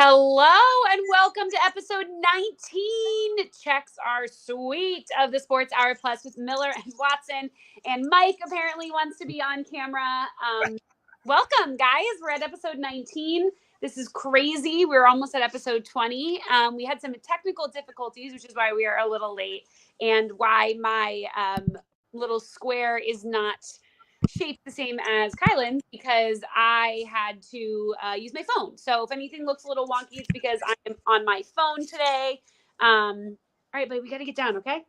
Hello and welcome to episode 19. Checks are sweet of the Sports Hour Plus with Miller and Watson. And Mike apparently wants to be on camera. Welcome, guys. We're at episode 19. This is crazy. We're almost at episode 20. We had some technical difficulties, which is why we are a little late and why my little square is not shaped the same as Kylan's because I had to use my phone. So if anything looks a little wonky, it's because I am on my phone today. All right, but we got to get down, okay?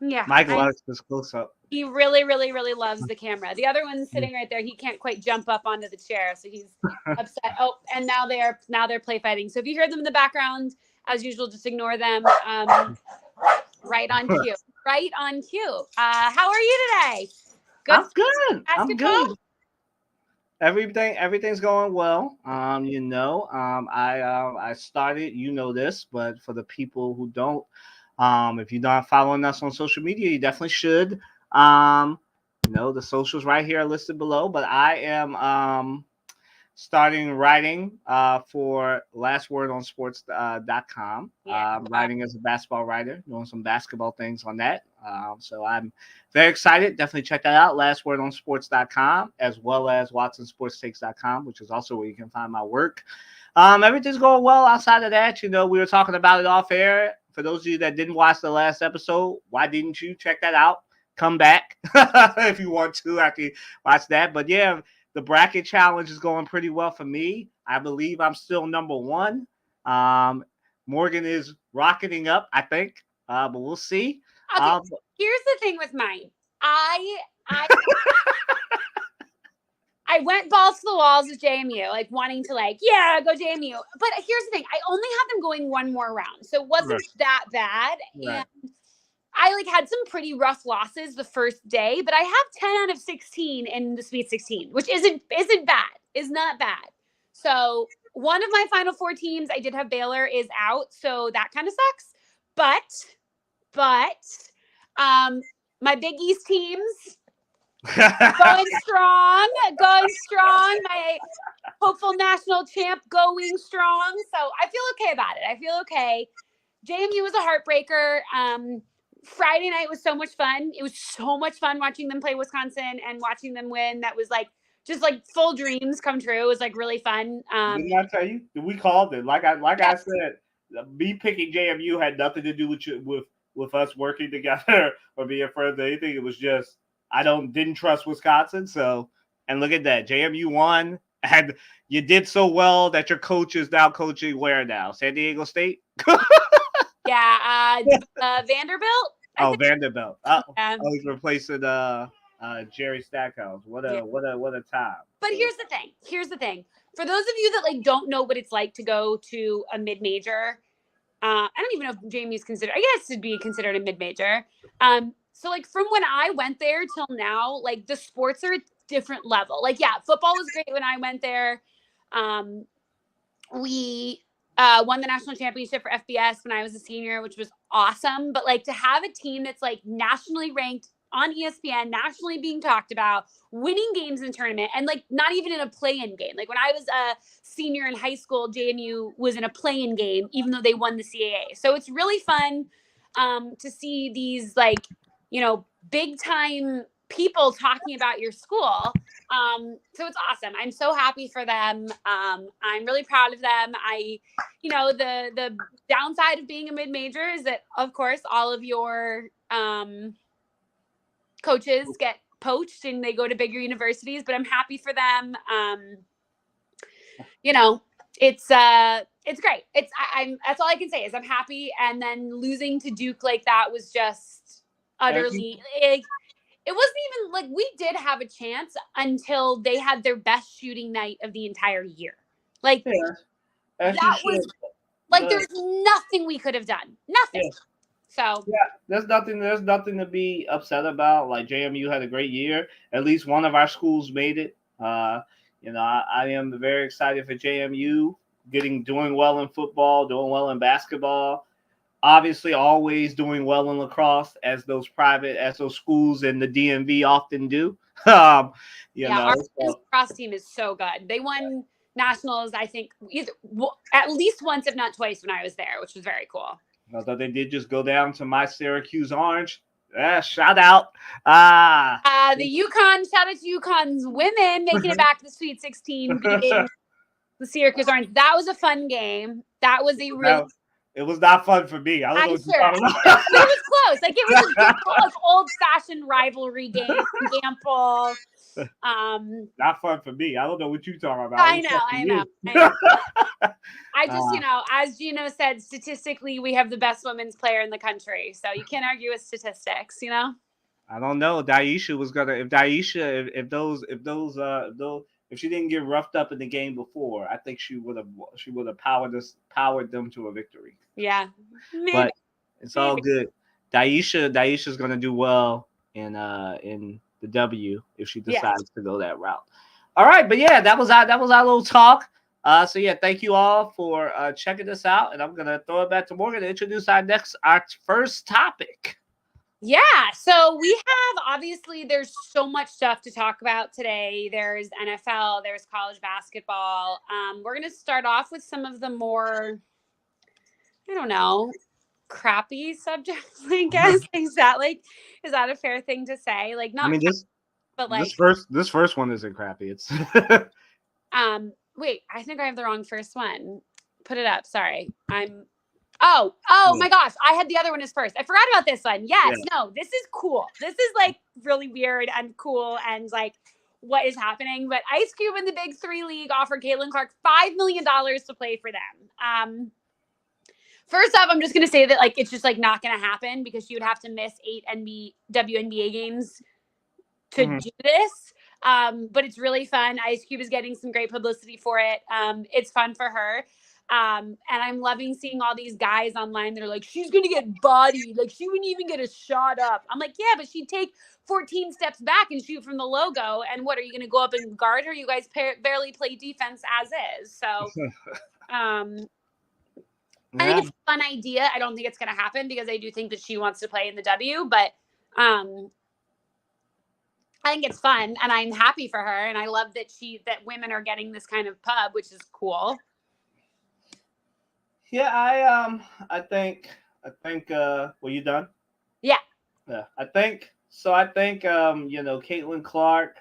Yeah. Mike likes this close up. He really, really, really loves the camera. The other one's sitting right there. He can't quite jump up onto the chair, so he's upset. Oh, and now they're play fighting. So if you hear them in the background, as usual, just ignore them. Right on cue. Right on cue. How are you today? Good. I'm good. I'm good. Everything's going well. I started, this, but for the people who don't, if you're not following us on social media, you definitely should. The socials right here are listed below, but I am starting writing for lastwordonsports.com. Writing as a basketball writer, doing some basketball things on that. So I'm very excited. Definitely check that out, lastwordonsports.com, as well as watsonsportstakes.com, which is also where you can find my work. Everything's going well outside of that. We were talking about it off air. For those of you that didn't watch the last episode, why didn't you check that out? Come back if you want to after you watch that. But yeah, the bracket challenge is going pretty well for me. I believe I'm still number one. Morgan is rocketing up, I think, but we'll see. Okay, here's the thing with mine. I went balls to the walls with JMU, wanting to go JMU. But here's the thing. I only had them going one more round. So it wasn't that bad. Right. And I had some pretty rough losses the first day, but I have 10 out of 16 in the Sweet 16, which isn't bad. Is not bad. So one of my Final Four teams, I did have Baylor, is out. So that kind of sucks. But my Big East teams going strong. My hopeful national champ going strong. So I feel okay about it. I feel okay. JMU was a heartbreaker. Friday night was so much fun. It was so much fun watching them play Wisconsin and watching them win. That was just full dreams come true. It was really fun. Didn't I tell you? We called it. I said, me picking JMU had nothing to do with us working together or being friends or anything. It was just didn't trust Wisconsin. So, and look at that, JMU won, and you did so well that your coach is now coaching where now? San Diego State. Yeah, Vanderbilt. Vanderbilt. He's replacing Jerry Stackhouse. What a time. But here's the thing. For those of you that don't know what it's like to go to a mid-major, I don't even know if JMU's considered. I guess it'd be considered a mid-major. So from when I went there till now, the sports are a different level. Football was great when I went there. We won the national championship for FBS when I was a senior, which was awesome. But to have a team that's nationally ranked on ESPN, nationally being talked about, winning games in the tournament, and not even in a play-in game. When I was a senior in high school, JMU was in a play-in game, even though they won the CAA. So it's really fun to see these big time people talking about your school. So it's awesome. I'm so happy for them. I'm really proud of them. The downside of being a mid-major is that, of course, all of your coaches get poached and they go to bigger universities, but I'm happy for them. It's great. I'm that's all I can say is I'm happy. And then losing to Duke like that was just utterly it wasn't even we did have a chance until they had their best shooting night of the entire year. That was there's nothing we could have done. Nothing. Yeah. So there's nothing to be upset about. JMU had a great year. At least one of our schools made it. I am very excited for JMU doing well in football, doing well in basketball. Obviously, always doing well in lacrosse, as those schools in the DMV often do. Our lacrosse team is so good. They won nationals, I think, at least once, if not twice, when I was there, which was very cool. Although they did just go down to my Syracuse Orange. Yeah, shout out. The UConn, shout out to UConn's women making it back to the Sweet 16, beating the Syracuse Orange. That was a fun game. That was a really. It was not fun for me. I don't know what sure. you're talking about. It was close. Like, it was a good, like, old-fashioned rivalry game. Gamble. Not fun for me. I don't know what you're talking about. I know. I just, as Gino said, statistically, we have the best women's player in the country. So you can't argue with statistics, I don't know. Daisha was gonna. If she didn't get roughed up in the game before, I think she would have powered them to a victory. Yeah, but it's all good. Daisha's gonna do well in the W if she decides to go that route. All right, but yeah, that was our little talk. So yeah, thank you all for checking this out, and I'm gonna throw it back to Morgan to introduce our first topic. Yeah, so we have, obviously, there's so much stuff to talk about today. There's NFL, there's college basketball. We're going to start off with some of the more, I don't know, crappy subjects, I guess. Is that a fair thing to say? Like, not, but like this first one isn't crappy. It's wait, I think I have the wrong first one. Put it up. Sorry. Oh my gosh. I had the other one as first. I forgot about this one. Yes. Yeah. No, this is cool. This is like really weird and cool and like what is happening. But Ice Cube and the Big Three League offered Caitlin Clark $5 million to play for them. First off, I'm just going to say that like it's just like not going to happen because she would have to miss 8 WNBA games to do this. But it's really fun. Ice Cube is getting some great publicity for it. It's fun for her. And I'm loving seeing all these guys online that are like, she's going to get bodied. Like, she wouldn't even get a shot up. I'm like, yeah, but she'd take 14 steps back and shoot from the logo. And what, are you going to go up and guard her? You guys barely play defense as is. So I think it's a fun idea. I don't think it's going to happen because I do think that she wants to play in the W. But I think it's fun. And I'm happy for her. And I love that women are getting this kind of pub, which is cool. Yeah, I think were you done? Yeah. Yeah. I think Caitlin Clark,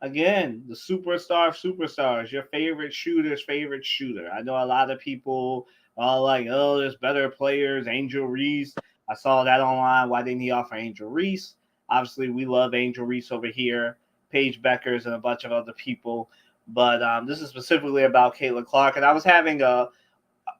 again, the superstar of superstars, your favorite shooter's favorite shooter. I know a lot of people are like, oh, there's better players, Angel Reese. I saw that online. Why didn't he offer Angel Reese? Obviously, we love Angel Reese over here, Paige Beckers and a bunch of other people. But this is specifically about Caitlin Clark. And I was having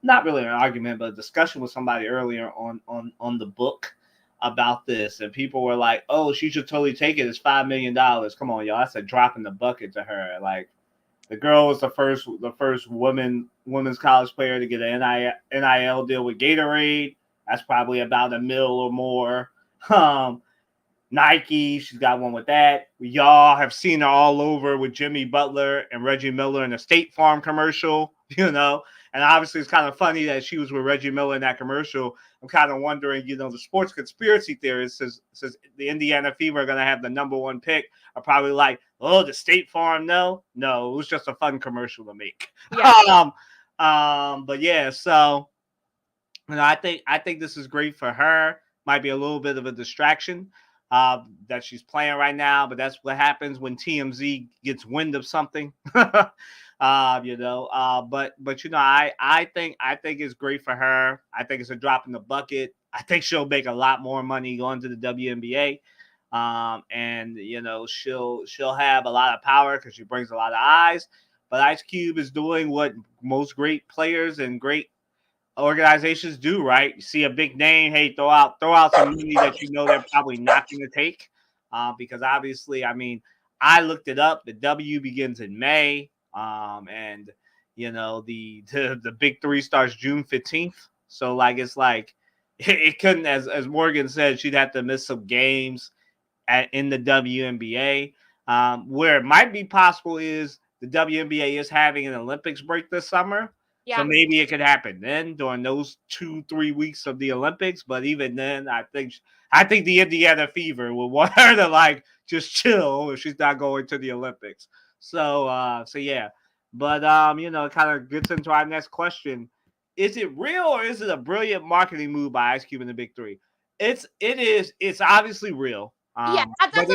not really an argument, but a discussion with somebody earlier on the book about this, and people were like, "Oh, she should totally take it. It's $5 million. Come on, y'all. That's a drop in the bucket to her. Like, the girl was the first women's college player to get an NIL deal with Gatorade. That's probably about $1 million or more. Nike, she's got one with that. Y'all have seen her all over with Jimmy Butler and Reggie Miller in a State Farm commercial, And obviously, it's kind of funny that she was with Reggie Miller in that commercial. I'm kind of wondering, the sports conspiracy theorists says the Indiana Fever are going to have the number 1 pick are probably like, oh, the State Farm, no, it was just a fun commercial to make. Yeah. But yeah, so I think this is great for her. Might be a little bit of a distraction that she's playing right now, but that's what happens when TMZ gets wind of something. I think it's great for her. I think it's a drop in the bucket. I think she'll make a lot more money going to the WNBA. And she'll have a lot of power because she brings a lot of eyes. But Ice Cube is doing what most great players and great organizations do, right? You see a big name, hey, throw out some money that they're probably not going to take. Because obviously, I looked it up. The W begins in May. And the Big Three starts June 15th. So it couldn't, as Morgan said, she'd have to miss some games in the WNBA. Where it might be possible is the WNBA is having an Olympics break this summer. Yeah. So maybe it could happen then during those 2-3 weeks of the Olympics. But even then, I think the Indiana Fever will want her to just chill if she's not going to the Olympics. So yeah, But it kind of gets into our next question. Is it real or is it a brilliant marketing move by Ice Cube and the Big Three? It's obviously real. Yeah, But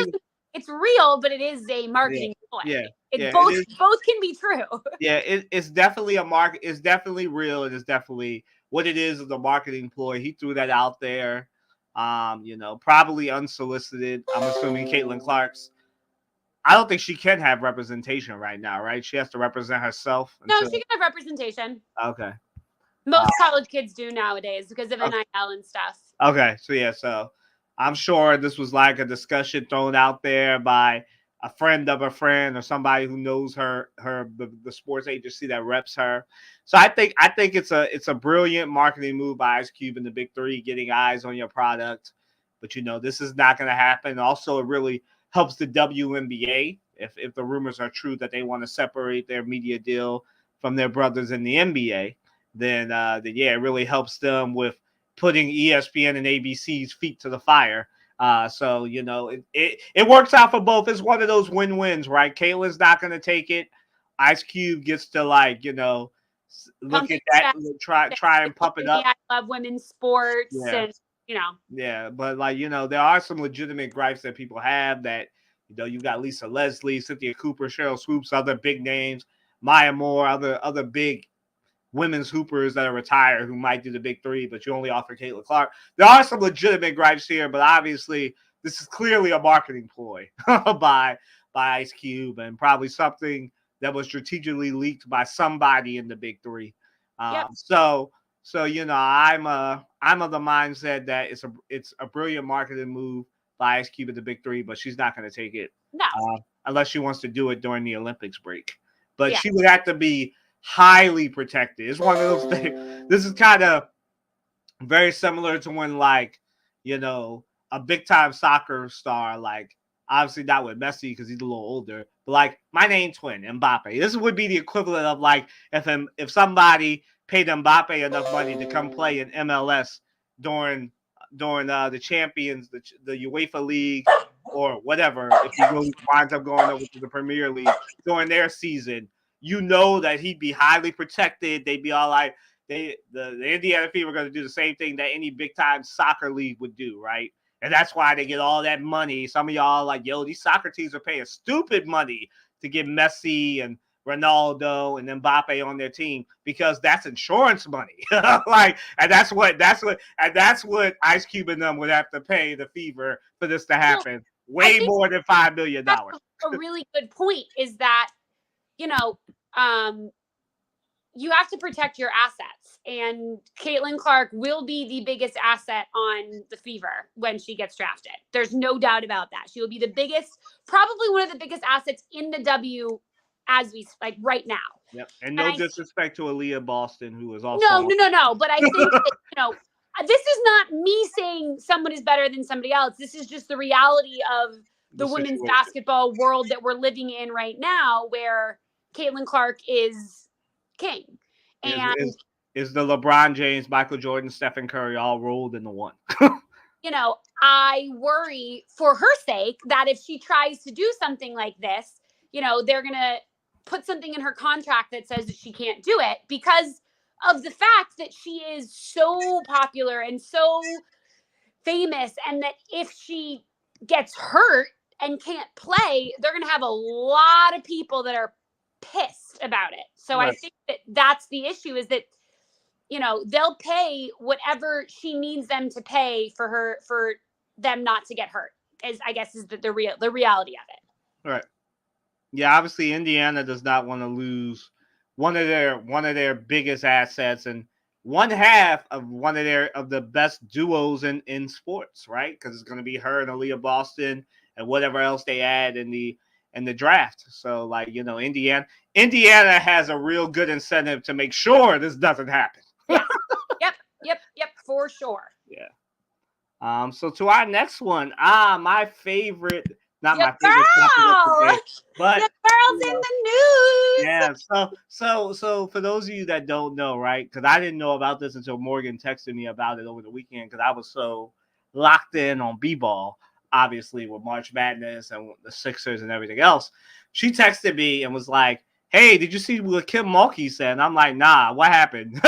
it's real, but it is a yeah, marketing ploy. yeah, It yeah. both can be true. Yeah, it's definitely a market. It's definitely real. It is definitely what it is a marketing ploy. He threw that out there. Probably unsolicited. I'm assuming Caitlin Clark's. I don't think she can have representation right now, right? She has to represent herself. No, she can have representation. Okay. Most college kids do nowadays because of Okay. NIL and stuff. Okay, so I'm sure this was like a discussion thrown out there by a friend of a friend or somebody who knows the sports agency that reps her. So I think it's a brilliant marketing move by Ice Cube and the Big Three, getting eyes on your product. But this is not going to happen. Also, it really helps the WNBA if the rumors are true that they want to separate their media deal from their brothers in the NBA. Then yeah, it really helps them with putting ESPN and ABC's feet to the fire. So it works out for both. It's one of those win-wins, right? Caitlin's not going to take it. Ice Cube gets to look at that, try and pump it up. I love women's sports, and Yeah, but there are some legitimate gripes that people have that you got Lisa Leslie, Cynthia Cooper, Cheryl Swoops, other big names, Maya Moore, other big women's hoopers that are retired who might do the Big Three, but you only offer Caitlin Clark. There are some legitimate gripes here, but obviously this is clearly a marketing ploy by Ice Cube, and probably something that was strategically leaked by somebody in the Big Three. Yep. So I'm of the mindset that it's a brilliant marketing move by Ice Cube at the Big Three, but she's not going to take it. No. Unless she wants to do it during the Olympics break. But she would have to be highly protected. It's one of those things. This is kind of very similar to when a big time soccer star, obviously not with Messi because he's a little older, but my name twin Mbappe. This would be the equivalent of if somebody paid Mbappe enough money to come play in MLS during the champions, the UEFA League or whatever, if he really winds up going over to the Premier League during their season, that he'd be highly protected. They'd be all like, the Indiana Fever are going to do the same thing that any big time soccer league would do, right? And that's why they get all that money. Some of y'all like, yo, these soccer teams are paying stupid money to get Messi and Ronaldo and Mbappe on their team because that's insurance money. And that's what Ice Cube and them would have to pay the Fever for this to happen. Way more than $5 million. A really good point is that you have to protect your assets, and Caitlin Clark will be the biggest asset on the Fever when she gets drafted. There's no doubt about that. She will be the biggest, probably one of the biggest assets in the W as we right now. Yep. And no disrespect to Aaliyah Boston, who is also no. But I think that, this is not me saying someone is better than somebody else. This is just the reality of the women's basketball world that we're living in right now, where Caitlin Clark is king. And is the LeBron James, Michael Jordan, Stephen Curry all rolled into one. I worry for her sake that if she tries to do something like this, they're going to put something in her contract that says that she can't do it because of the fact that she is so popular and so famous, and that if she gets hurt and can't play, they're going to have a lot of people that are pissed about it. So right. I think that's the issue, is that they'll pay whatever she needs them to pay for them not to get hurt, is the reality of it. Right. Yeah, obviously Indiana does not want to lose one of their biggest assets and one half of one of the best duos in sports, right? Because it's going to be her and Aaliyah Boston and whatever else they add in the draft. So Indiana has a real good incentive to make sure this doesn't happen. Yeah. Yep, for sure. Yeah. So to our next one, my favorite, not your my favorite topic today, but the girls in the news. Yeah. So for those of you that don't know, right? Because I didn't know about this until Morgan texted me about it over the weekend, because I was so locked in on B-ball, obviously with March Madness and the Sixers and everything else. She texted me and was like, hey, did you see what Kim Mulkey said? And I'm like, nah, what happened?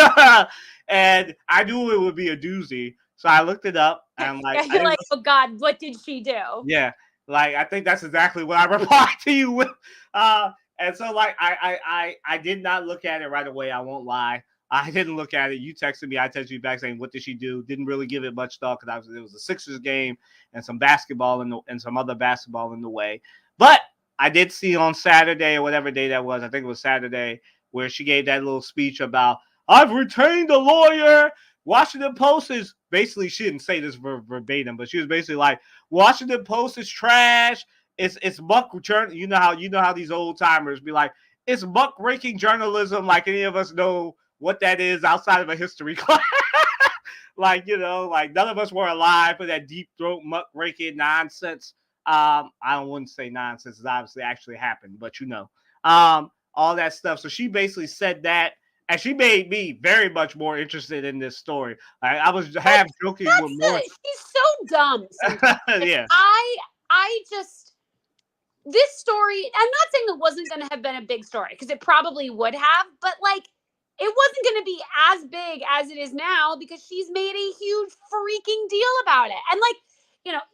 And I knew it would be a doozy. So I looked it up and I'm like, you're like, oh God, what did she do? yeah, like I think that's exactly what I replied to you with. And so like I did not look at it right away. I won't lie. I didn't look at it. You texted me. I texted you back saying, "What did she do?" Didn't really give it much thought because it was a Sixers game and some basketball and some other basketball in the way. But I did see on Saturday or whatever day that was. I think it was Saturday where she gave that little speech about I've retained a lawyer. Washington Post is basically, she didn't say this verbatim, but she was basically like, Washington Post is trash. It's muck journal. You know how these old timers be like, it's muckraking journalism. Like any of us know what that is outside of a history class. Like like none of us were alive for that deep throat muckraking nonsense. I wouldn't say nonsense. It obviously actually happened, but all that stuff. So she basically said that. And she made me very much more interested in this story. I was half joking with more. She's so dumb. Yeah. I just, this story, I'm not saying it wasn't going to have been a big story because it probably would have, but like it wasn't going to be as big as it is now because she's made a huge freaking deal about it. And like,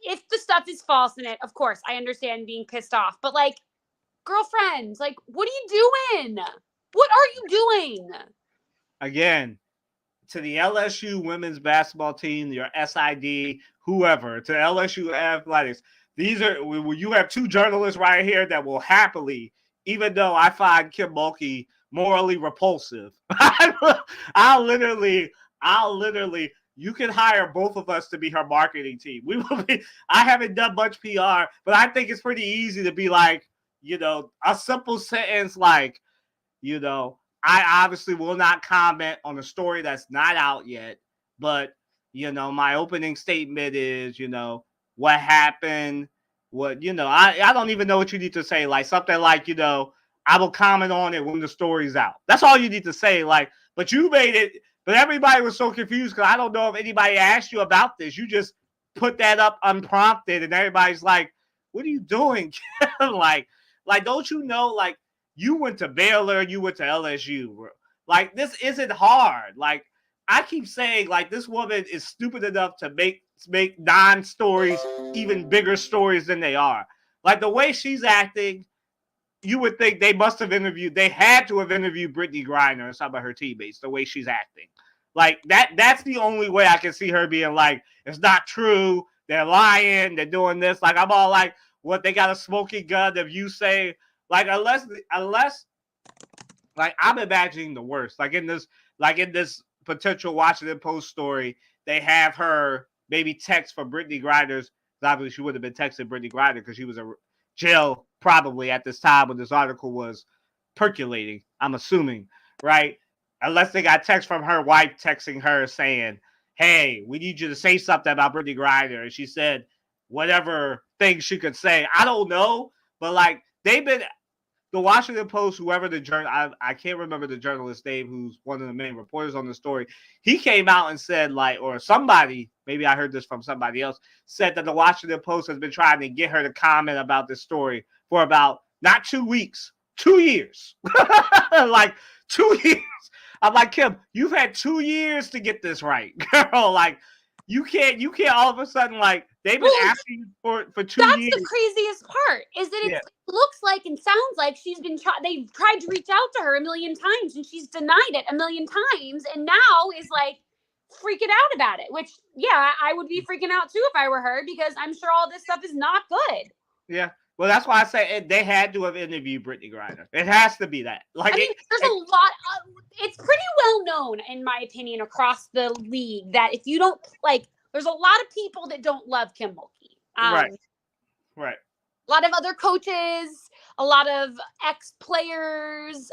if the stuff is false in it, of course, I understand being pissed off, but like, girlfriend, like, what are you doing? What are you doing? Again, to the LSU women's basketball team, your SID, whoever, to LSU athletics, you have two journalists right here that will happily, even though I find Kim Mulkey morally repulsive, I'll literally, you can hire both of us to be her marketing team. I haven't done much PR, but I think it's pretty easy to be like, a simple sentence like, I obviously will not comment on a story that's not out yet, but my opening statement is, what happened, I don't even know what you need to say, like something like, I will comment on it when the story's out. That's all you need to say, like, but you made it, but everybody was so confused because I don't know if anybody asked you about this. You just put that up unprompted and everybody's like, what are you doing? like, don't you know, like, you went to Baylor, you went to LSU. Like, this isn't hard. Like, I keep saying, like, this woman is stupid enough to make non-stories even bigger stories than they are. Like, the way she's acting, you would think they had to have interviewed Brittany Griner and some of her teammates, the way she's acting. Like, that's the only way I can see her being like, it's not true, they're lying, they're doing this. Like, I'm all like, what, they got a smoking gun if you say, like, unless, like, I'm imagining the worst. Like in this potential Washington Post story, they have her maybe text for Brittany Griner's. Obviously, she would have been texting Brittany Griner because she was in jail probably at this time when this article was percolating. I'm assuming, right? Unless they got text from her wife texting her saying, "Hey, we need you to say something about Brittany Griner," and she said whatever thing she could say. I don't know, but like they've been. The Washington Post, whoever I can't remember the journalist's name, who's one of the main reporters on the story, he came out and said, like, or somebody, maybe I heard this from somebody else, said that the Washington Post has been trying to get her to comment about this story for about not 2 weeks, 2 years. Like 2 years. I'm like, Kim, you've had 2 years to get this right, girl. Like, you can't all of a sudden, like, they've been asking for 2 years. That's the craziest part, is that it looks like and sounds like they've tried to reach out to her a million times and she's denied it a million times and now is like freaking out about it, which, yeah, I would be freaking out too if I were her because I'm sure all this stuff is not good. Yeah. Well, that's why I say they had to have interviewed Brittany Griner. It has to be that. Like, I mean, there's a lot. It's pretty well known, in my opinion, across the league that if you don't like, there's a lot of people that don't love Kim Mulkey. Right. A lot of other coaches, a lot of ex-players.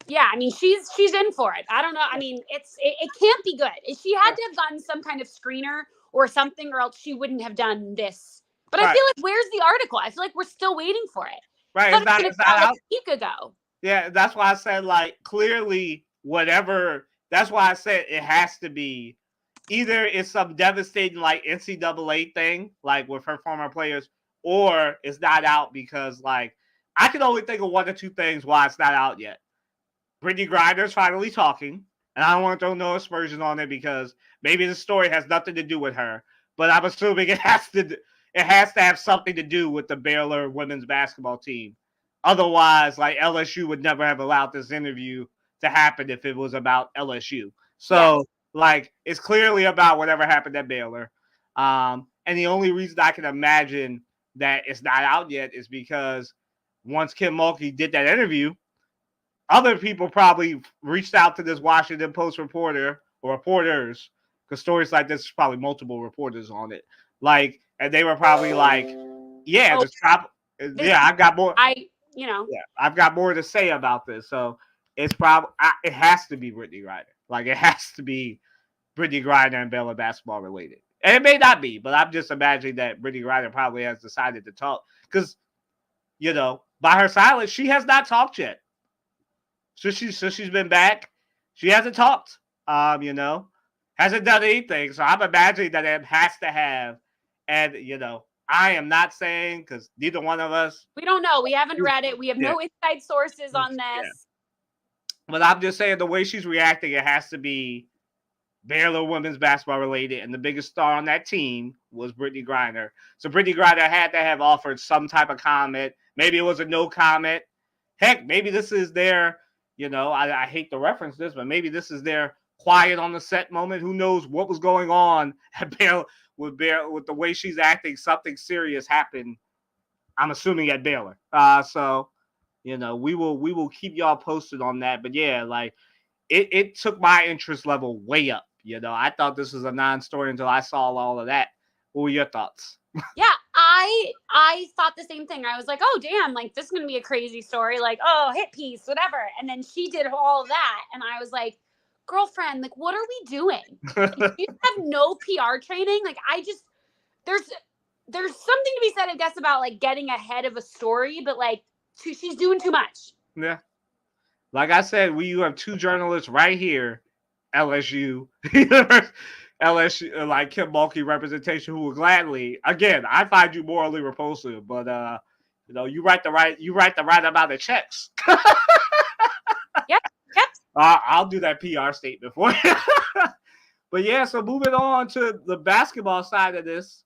Yeah, I mean, she's in for it. I don't know. I mean, it can't be good. She had to have gotten some kind of screener or something, or else she wouldn't have done this. But I feel like, where's the article? I feel like we're still waiting for it. Right. It's not out a week ago. Yeah, that's why I said, like, clearly, whatever. That's why I said it has to be either it's some devastating, like, NCAA thing, like with her former players, or it's not out because, like, I can only think of one or two things why it's not out yet. Brittany Griner's finally talking, and I don't want to throw no aspersion on it because maybe the story has nothing to do with her, but I'm assuming it has to have something to do with the Baylor women's basketball team. Otherwise, like LSU would never have allowed this interview to happen if it was about LSU. So, like, it's clearly about whatever happened at Baylor. And the only reason I can imagine that it's not out yet is because once Kim Mulkey did that interview, other people probably reached out to this Washington Post reporter or reporters, because stories like this, probably multiple reporters on it. Like, and they were probably like, "Yeah, I've got more. I've got more to say about this." So it's probably it has to be Brittany Griner. Like, it has to be Brittany Griner and Baylor basketball related. And it may not be, but I'm just imagining that Brittany Griner probably has decided to talk because, by her silence, she has not talked yet. So she's been back. She hasn't talked. Hasn't done anything. So I'm imagining that it has to have. And I am not saying, because neither one of us. We don't know. We haven't read it. We have no inside sources on this. Yeah. But I'm just saying the way she's reacting, it has to be Baylor women's basketball related, and the biggest star on that team was Brittany Griner. So Brittany Griner had to have offered some type of comment. Maybe it was a no comment. Heck, maybe this is their, I hate to reference this, but maybe this is their quiet on the set moment. Who knows what was going on at Baylor with the way she's acting? Something serious happened, I'm assuming, at Baylor. So we will keep y'all posted on that. But yeah, like it took my interest level way up. I thought this was a non-story until I saw all of that. What were your thoughts? Yeah, I thought the same thing. I was like, oh, damn, like, this is going to be a crazy story. Like, oh, hit piece, whatever. And then she did all of that. And I was like, girlfriend, like, what are we doing? You have no PR training. Like, there's something to be said, I guess, about, like, getting ahead of a story. But, like, she's doing too much. Yeah. Like I said, you have two journalists right here, LSU. LSU, like Kim Mulkey representation, who will gladly, again, I find you morally repulsive, but you write the right amount of checks. Yep. I'll do that PR statement for you. But yeah, so moving on to the basketball side of this,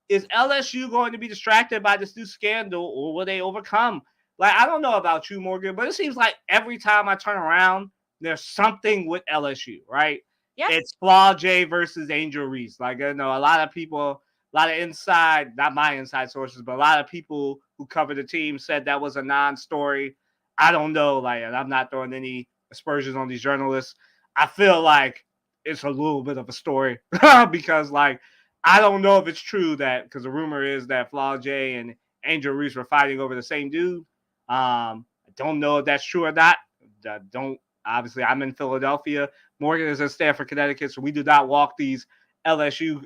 is LSU going to be distracted by this new scandal, or will they overcome? Like, I don't know about you, Morgan, but it seems like every time I turn around, there's something with LSU, right? Yes. It's Flau'jae versus Angel Reese. Like, I know a lot of people, a lot of inside, not my inside sources, but a lot of people who cover the team said that was a non-story. I don't know. Like, I'm not throwing any aspersions on these journalists. I feel like it's a little bit of a story because, like, I don't know if it's true that, because the rumor is that Flau'jae and Angel Reese were fighting over the same dude. I don't know if that's true or not. Obviously, I'm in Philadelphia. Morgan is in Stamford, Connecticut, so we do not walk these LSU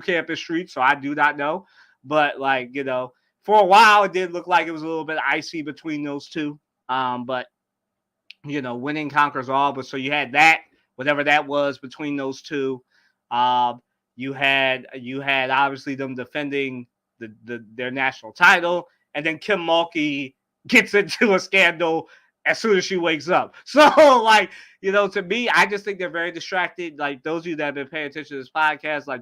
campus streets, so I do not know. But, like, for a while, it did look like it was a little bit icy between those two. But, winning conquers all. But so you had that, whatever that was between those two. You had obviously them defending their national title, and then Kim Mulkey gets into a scandal as soon as she wakes up. So, like, to me, I just think they're very distracted. Like, those of you that have been paying attention to this podcast, like,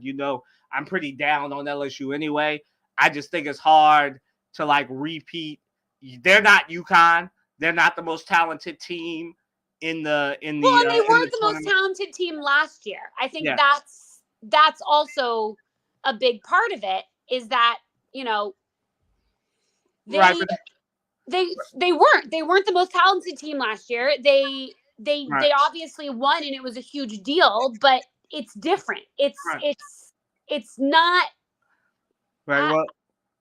I'm pretty down on LSU anyway. I just think it's hard to, like, repeat. They're not UConn. They're not the most talented team in the. Well, and they weren't the most talented team last year. I think that's also a big part of it. Is that They weren't the most talented team last year. They obviously won, and it was a huge deal, but it's different. It's not right.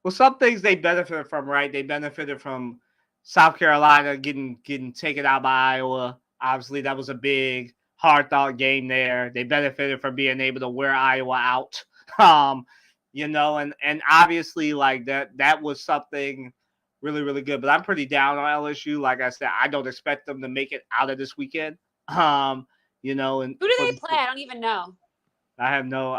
Well, some things they benefited from, right? They benefited from South Carolina getting taken out by Iowa. Obviously, that was a big, hard-fought game there. They benefited from being able to wear Iowa out. And obviously, like, that was something really, really good. But I'm pretty down on LSU. Like I said, I don't expect them to make it out of this weekend. And who do they play? I don't even know. I have no.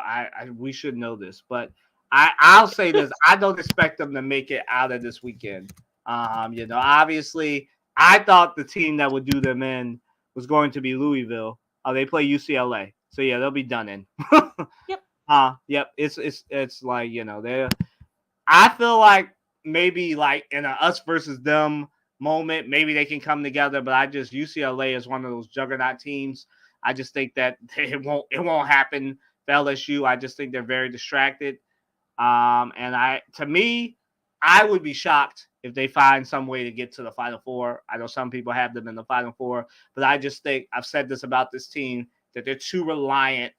We should know this, but I'll say this: I don't expect them to make it out of this weekend. Obviously, I thought the team that would do them in was going to be Louisville. They play UCLA, so yeah, they'll be done in. Yep. Yep. It's like they. I feel like maybe like in a us versus them moment, maybe they can come together. But UCLA is one of those juggernaut teams. I just think that it won't happen for LSU. I just think they're very distracted. To me, I would be shocked if they find some way to get to the Final Four. I know some people have them in the Final Four, but I just think I've said this about this team that they're too reliant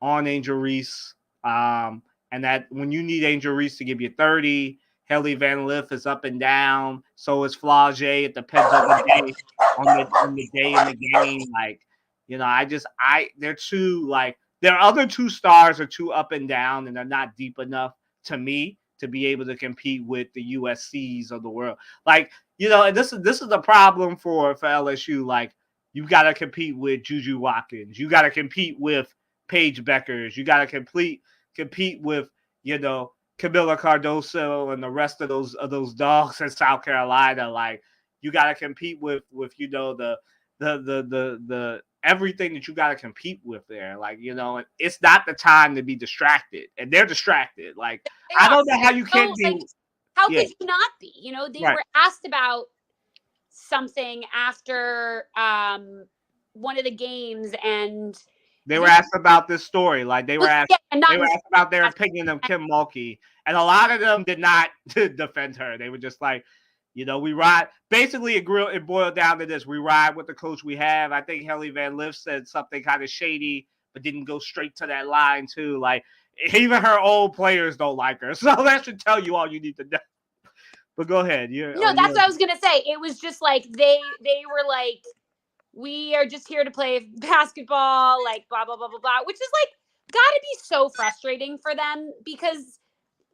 on Angel Reese. And that when you need Angel Reese to give you 30, Haley Van Lith is up and down. So is Flau'jae. It depends on the day, on the day in the game. Like, they're too like their other two stars are too up and down, and they're not deep enough to me to be able to compete with the USCs of the world. Like, and this is the problem for LSU. Like, you got to compete with Juju Watkins. You got to compete with Paige Beckers. You got to compete with, Camila Cardoso and the rest of those dogs in South Carolina. Like, you got to compete with the everything that you got to compete with there. Like, and it's not the time to be distracted, and they're distracted. Like, I don't know how you can't be. Like, how could you not be? They were asked about something after one of the games, and they were asked about this story. Like, they were asked about their opinion of Kim Mulkey, and a lot of them did not defend her. They were just like, we ride. Basically, it boiled down to this: we ride with the coach we have. I think Haley Van Lith said something kind of shady, but didn't go straight to that line too. Like, even her old players don't like her, so that should tell you all you need to know. But go ahead. That's what I was gonna say. It was just like they were like, we are just here to play basketball, like blah blah blah blah blah, which is like gotta be so frustrating for them because,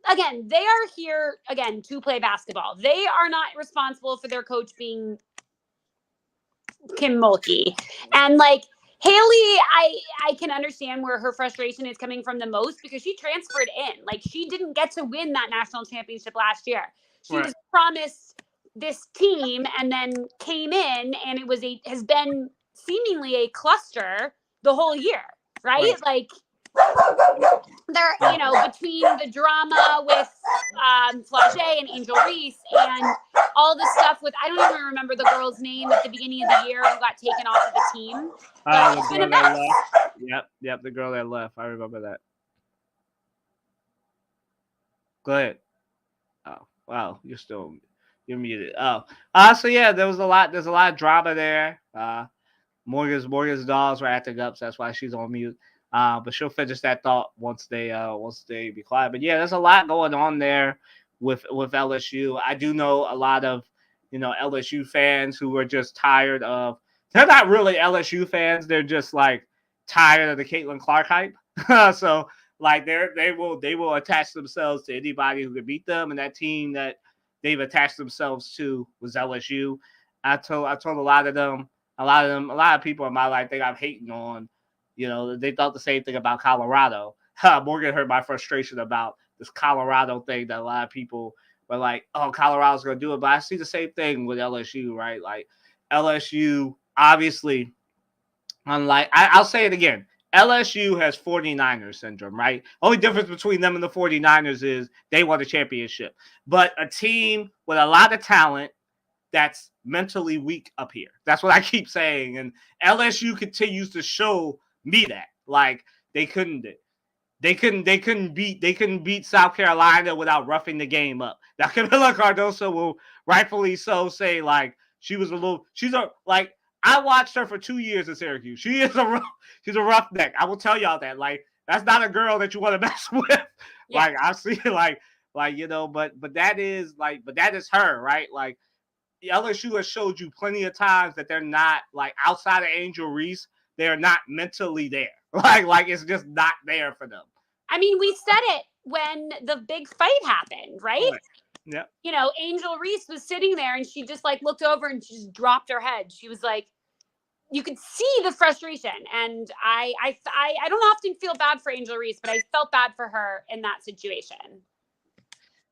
again, they are here again to play basketball. They are not responsible for their coach being Kim Mulkey. And like Haley, I can understand where her frustration is coming from the most because she transferred in. Like, she didn't get to win that national championship last year. She was promised this team and then came in, and it has been seemingly a cluster the whole year, right? Like, there, between the drama with Flau'jae and Angel Reese and all the stuff with, I don't even remember the girl's name at the beginning of the year who got taken off of the team. It's been a mess. Yep, the girl that left. I remember that. Go ahead. Oh, wow, you're muted. Oh, so yeah, there's a lot of drama there. Morgan's dolls were acting up, so that's why she's on mute. But she'll finish that thought once they be quiet. But yeah, there's a lot going on there with LSU. I do know a lot of LSU fans who are just tired of. They're not really LSU fans. They're just like tired of the Caitlin Clark hype. So like they will attach themselves to anybody who can beat them, and that team that they've attached themselves to was LSU. I told a lot of people in my life they got hating on. They thought the same thing about Colorado. Morgan heard my frustration about this Colorado thing that a lot of people were like, oh, Colorado's going to do it. But I see the same thing with LSU, right? Like, LSU, obviously, unlike, I'll say it again, LSU has 49ers syndrome, right? Only difference between them and the 49ers is they won the championship. But a team with a lot of talent that's mentally weak up here. That's what I keep saying. And LSU continues to show me that. Like, they couldn't beat South Carolina without roughing the game up. Now, Camila Cardoso will rightfully so say, like, I watched her for 2 years in Syracuse. She's a roughneck. I will tell y'all that. Like, that's not a girl that you want to mess with. Yeah. Like, I see but that is her, right? Like, LSU has showed you plenty of times that they're not, like, outside of Angel Reese, they're not mentally there. Like it's just not there for them. I mean, we said it when the big fight happened, right? Yeah. Angel Reese was sitting there and she just like looked over and she just dropped her head. She was like, you could see the frustration. And I don't often feel bad for Angel Reese, but I felt bad for her in that situation.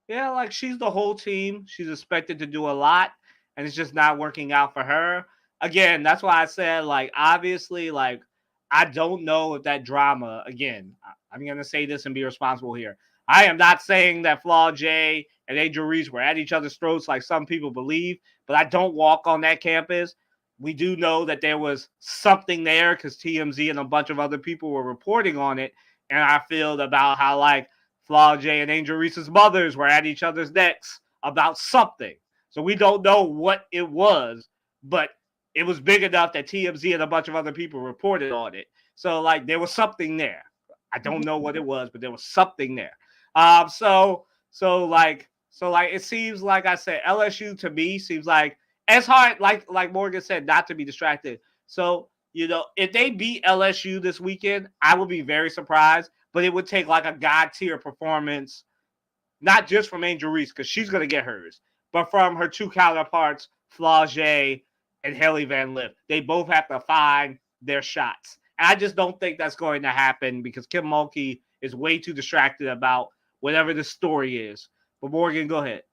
Yeah, like she's the whole team. She's expected to do a lot, and it's just not working out for her. Again, that's why I said, like, obviously, like, I don't know if that drama, again, I'm going to say this and be responsible here. I am not saying that Flaw J and Angel Reese were at each other's throats like some people believe, but I don't walk on that campus. We do know that there was something there because TMZ and a bunch of other people were reporting on it. And I feel about how, like, Flaw J and Angel Reese's mothers were at each other's necks about something. So we don't know what it was, but it was big enough that TMZ and a bunch of other people reported on it. So, like, there was something there. I don't know what it was, but there was something there. So it seems like I said, LSU to me seems like it's hard, like Morgan said, not to be distracted. So, if they beat LSU this weekend, I will be very surprised, but it would take like a God tier performance, not just from Angel Reese, because she's going to get hers, but from her two counterparts, Flau'jae and Hailey Van Lith. They both have to find their shots. And I just don't think that's going to happen because Kim Mulkey is way too distracted about whatever the story is. But Morgan, go ahead.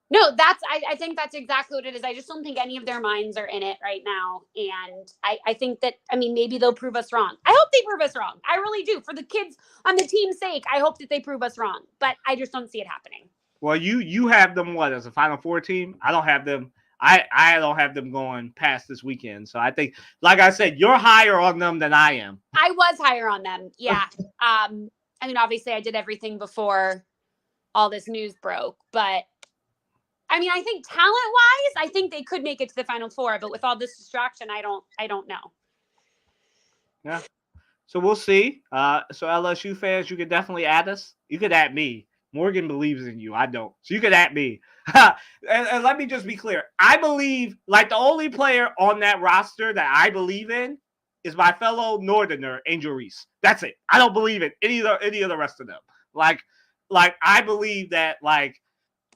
No, I think that's exactly what it is. I just don't think any of their minds are in it right now. And I think that, maybe they'll prove us wrong. I hope they prove us wrong. I really do. For the kids on the team's sake, I hope that they prove us wrong. But I just don't see it happening. Well, you have them what as a Final Four team? I don't have them. I don't have them going past this weekend. So I think, like I said, you're higher on them than I am. I was higher on them. Yeah. Obviously I did everything before all this news broke, but I think talent-wise, I think they could make it to the Final Four, but with all this distraction, I don't know. Yeah. So we'll see. So LSU fans, you could definitely add us. You could add me. Morgan believes in you. I don't. So you could add me. and let me just be clear. I believe, like, the only player on that roster that I believe in is my fellow Northerner, Angel Reese. That's it. I don't believe in any of the rest of them. Like I believe that, like,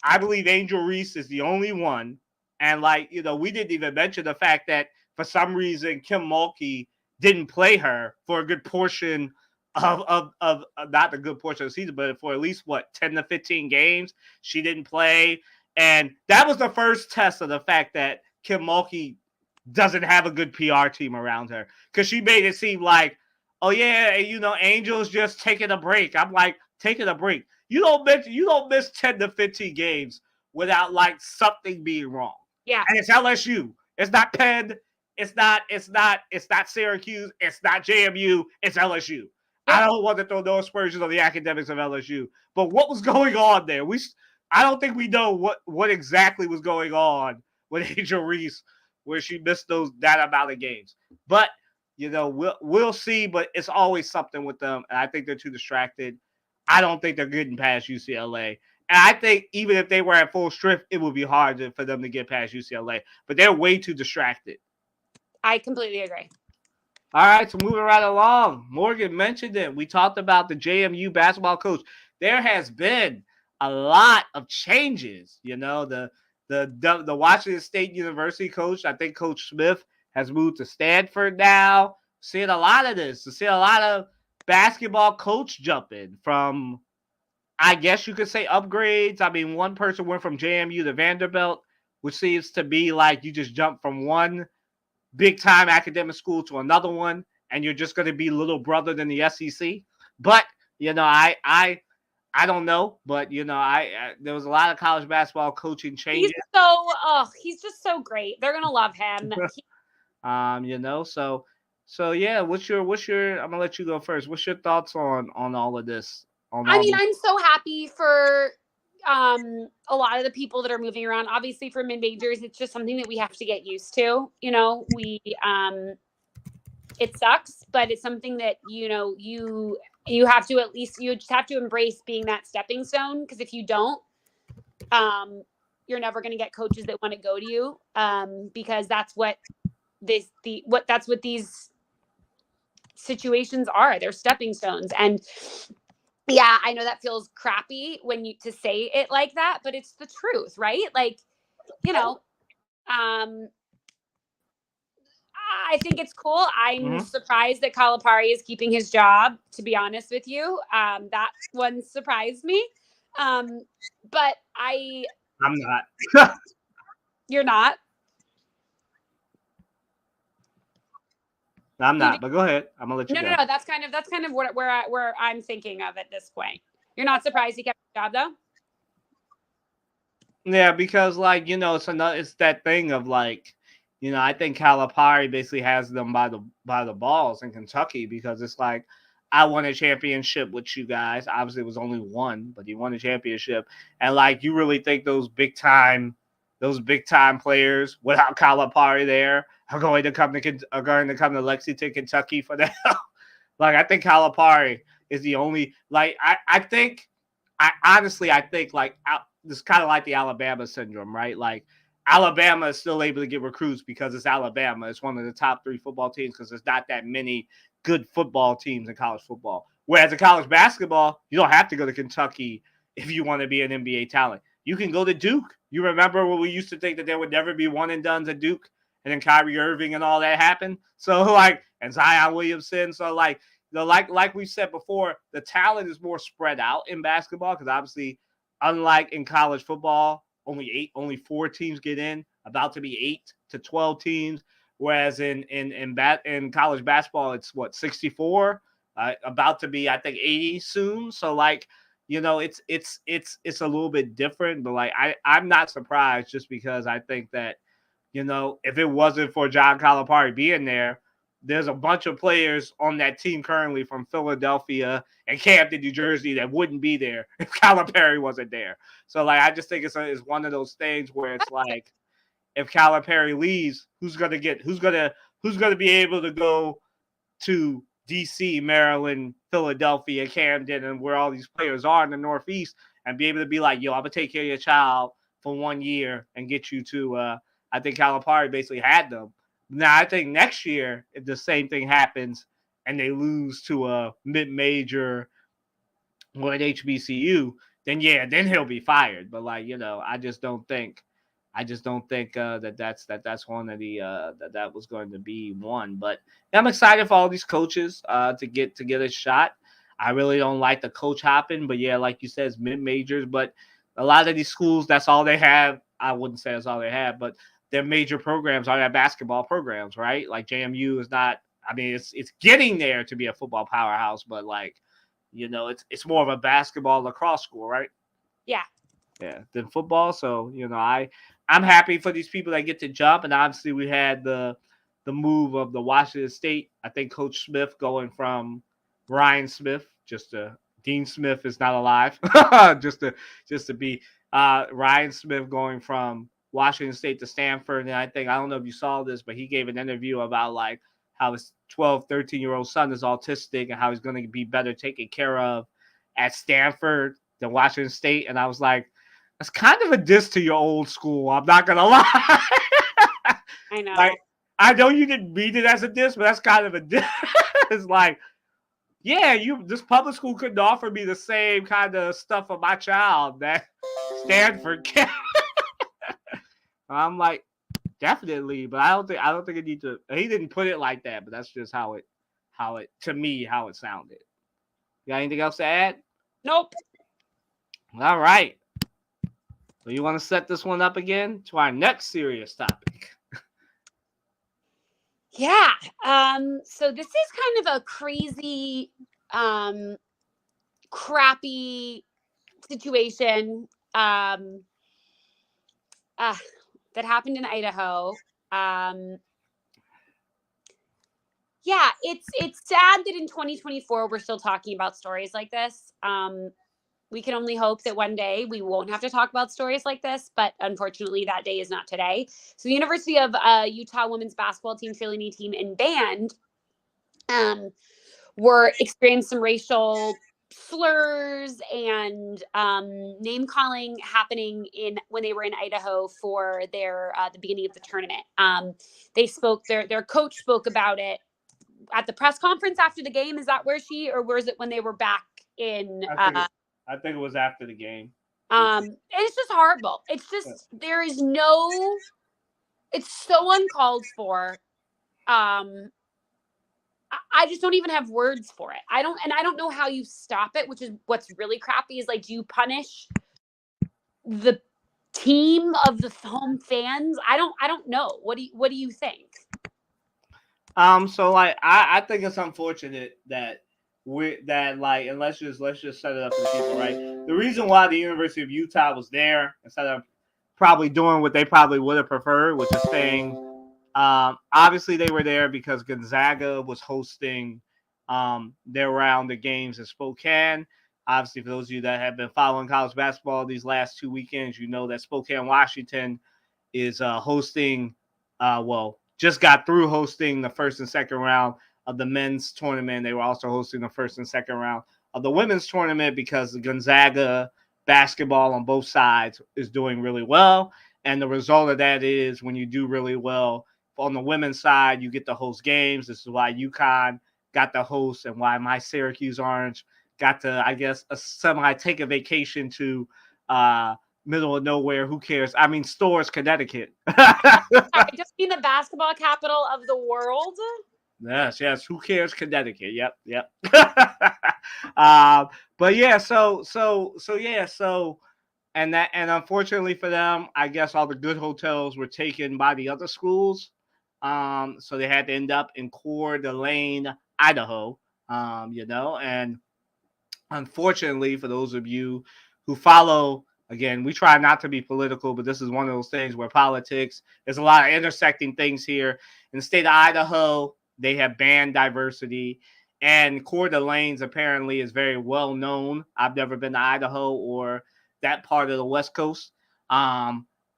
I believe Angel Reese is the only one. And, like, we didn't even mention the fact that for some reason Kim Mulkey didn't play her for a good portion of not a good portion of the season, but for at least 10 to 15 games she didn't play. And that was the first test of the fact that Kim Mulkey doesn't have a good PR team around her, because she made it seem like, oh yeah, Angel's just taking a break. I'm like, taking a break. You don't miss 10 to 15 games without, like, something being wrong. Yeah. And it's LSU. It's not Penn. It's not Syracuse. It's not JMU. It's LSU. I don't want to throw no aspersions on the academics of LSU, but what was going on there? I don't think we know what exactly was going on with Angel Reese, where she missed that amount of games. But we'll see. But it's always something with them, and I think they're too distracted. I don't think they're getting past UCLA. And I think even if they were at full strength, it would be hard for them to get past UCLA. But they're way too distracted. I completely agree. All right, so moving right along. Morgan mentioned it. We talked about the JMU basketball coach. There has been a lot of changes. The Washington State University coach, I think Coach Smith, has moved to Stanford now. Seeing a lot of this. Seeing a lot of basketball coach jumping from, I guess you could say, upgrades. One person went from JMU to Vanderbilt, which seems to be like you just jump from one big-time academic school to another one, and you're just going to be little brother than the SEC. But, I don't know. But, there was a lot of college basketball coaching changes. He's just so great. They're going to love him. So yeah, what's your I'm gonna let you go first. What's your thoughts on all of this? I'm so happy for a lot of the people that are moving around. Obviously for mid-majors, it's just something that we have to get used to. It sucks, but it's something that you have to, at least you just have to embrace being that stepping stone, because if you don't, you're never going to get coaches that want to go to you, because that's what these situations are. They're stepping stones. And yeah, I know that feels crappy to say it like that, but it's the truth, right? Like, I think it's cool. I'm surprised that Calipari is keeping his job, to be honest with you. That one surprised me. But I'm not. You're not? I'm not, but go ahead. I'm gonna let you go. No. That's kind of where I'm thinking of at this point. You're not surprised he kept the job though? Yeah, because like it's that thing of like, I think Calipari basically has them by the balls in Kentucky because it's like, I won a championship with you guys. Obviously, it was only one, but he won a championship, and like, you really think those big time players without Calipari there are going to come to Lexington, Kentucky for that? Like, I think Calipari is the only like I think like it's kind of like the Alabama syndrome, right? Like, Alabama is still able to get recruits because it's Alabama. It's one of the top 3 football teams because there's not that many good football teams in college football. Whereas in college basketball, you don't have to go to Kentucky if you want to be an NBA talent. You can go to Duke. You remember when we used to think that there would never be one and dones at Duke, and then Kyrie Irving and all that happened. So like, and Zion Williamson. So like, like we said before, the talent is more spread out in basketball because obviously, unlike in college football, only 4 teams get in, about to be 8 to 12 teams. Whereas in college basketball, it's 64, about to be, I think, 80 soon. So like, it's a little bit different, but like, I'm not surprised just because I think that, if it wasn't for John Calipari being there, there's a bunch of players on that team currently from Philadelphia and Camden, New Jersey, that wouldn't be there if Calipari wasn't there. So like, I just think it's one of those things where it's like, if Calipari leaves, who's gonna be able to go to DC, Maryland, Philadelphia, Camden, and where all these players are in the Northeast, and be able to be like, yo, I'm gonna take care of your child for 1 year and get you to I think Calipari basically had them. Now I think next year, if the same thing happens and they lose to a mid-major or an HBCU, then he'll be fired. But like, I just don't think that's one of the that was going to be one. But I'm excited for all these coaches to get a shot. I really don't like the coach hopping, but yeah, like you said, it's mid majors. But a lot of these schools, that's all they have. I wouldn't say that's all they have, but their major programs are their basketball programs, right? Like JMU is not. I mean, it's getting there to be a football powerhouse, but like, it's more of a basketball lacrosse school, right? Yeah. Yeah, than football. So I'm happy for these people that get to jump, and obviously we had the move of the Washington State. I think Coach Smith going from Ryan Smith, Dean Smith is not alive, just to be Ryan Smith going from Washington State to Stanford. And I don't know if you saw this, but he gave an interview about like how his 12, 13-year-old son is autistic and how he's going to be better taken care of at Stanford than Washington State. And I was like, that's kind of a diss to your old school. I'm not going to lie. I know. Like, I know you didn't mean it as a diss, but that's kind of a diss. It's like, yeah, this public school couldn't offer me the same kind of stuff for my child that Stanford can. I'm like, definitely, but I don't think it needs to. He didn't put it like that, but that's just how it to me how it sounded. You got anything else to add? Nope. All right. So you want to set this one up again to our next serious topic? Yeah. So this is kind of a crazy, crappy situation that happened in Idaho. Yeah, it's sad that in 2024 we're still talking about stories like this. We can only hope that one day we won't have to talk about stories like this, but unfortunately that day is not today. So the University of Utah women's basketball team, cheerleading team, and band were experiencing some racial slurs and name calling happening when they were in Idaho for their the beginning of the tournament. They spoke, their coach spoke about it at the press conference after the game. Is that where or was it when they were back in? I think it was after the game. It's just horrible. It's just, there is it's so uncalled for. I I just don't even have words for it. I don't know how you stop it, which is what's really crappy is like, do you punish the team of the home fans? I don't know. What do you think? So like I think it's unfortunate that and let's just set it up for the people, right? The reason why the University of Utah was there instead of probably doing what they probably would have preferred, which is staying. Obviously they were there because Gonzaga was hosting their round of games in Spokane. Obviously, for those of you that have been following college basketball these last 2 weekends, you know that Spokane, Washington is hosting, just got through hosting the first and second round of the men's tournament. They were also hosting the first and second round of the women's tournament because the Gonzaga basketball on both sides is doing really well. And the result of that is when you do really well on the women's side, you get to host games. This is why UConn got the host and why my Syracuse Orange got to, I guess, take a vacation to middle of nowhere. Who cares? I mean, Storrs, Connecticut. I just mean the basketball capital of the world. Yes. Who cares? Connecticut. Yep. But yeah, and unfortunately for them, I guess all the good hotels were taken by the other schools. So they had to end up in Coeur d'Alene, Idaho. And unfortunately for those of you who follow, again, we try not to be political, but this is one of those things where politics, there's a lot of intersecting things here. In the state of Idaho, they have banned diversity. And Coeur d'Alene's apparently is very well known. I've never been to Idaho or that part of the West Coast.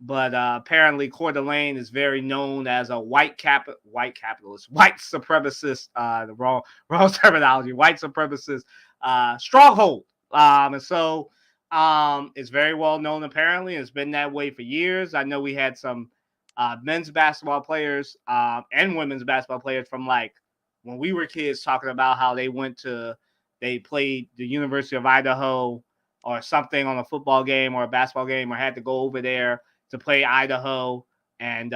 But apparently Coeur d'Alene is very known as a white capitalist, white supremacist, the wrong terminology, white supremacist stronghold. And so it's very well known apparently. It's been that way for years. I know we had some men's basketball players and women's basketball players from like when we were kids talking about how they played the University of Idaho or something on a football game or a basketball game or had to go over there to play Idaho. And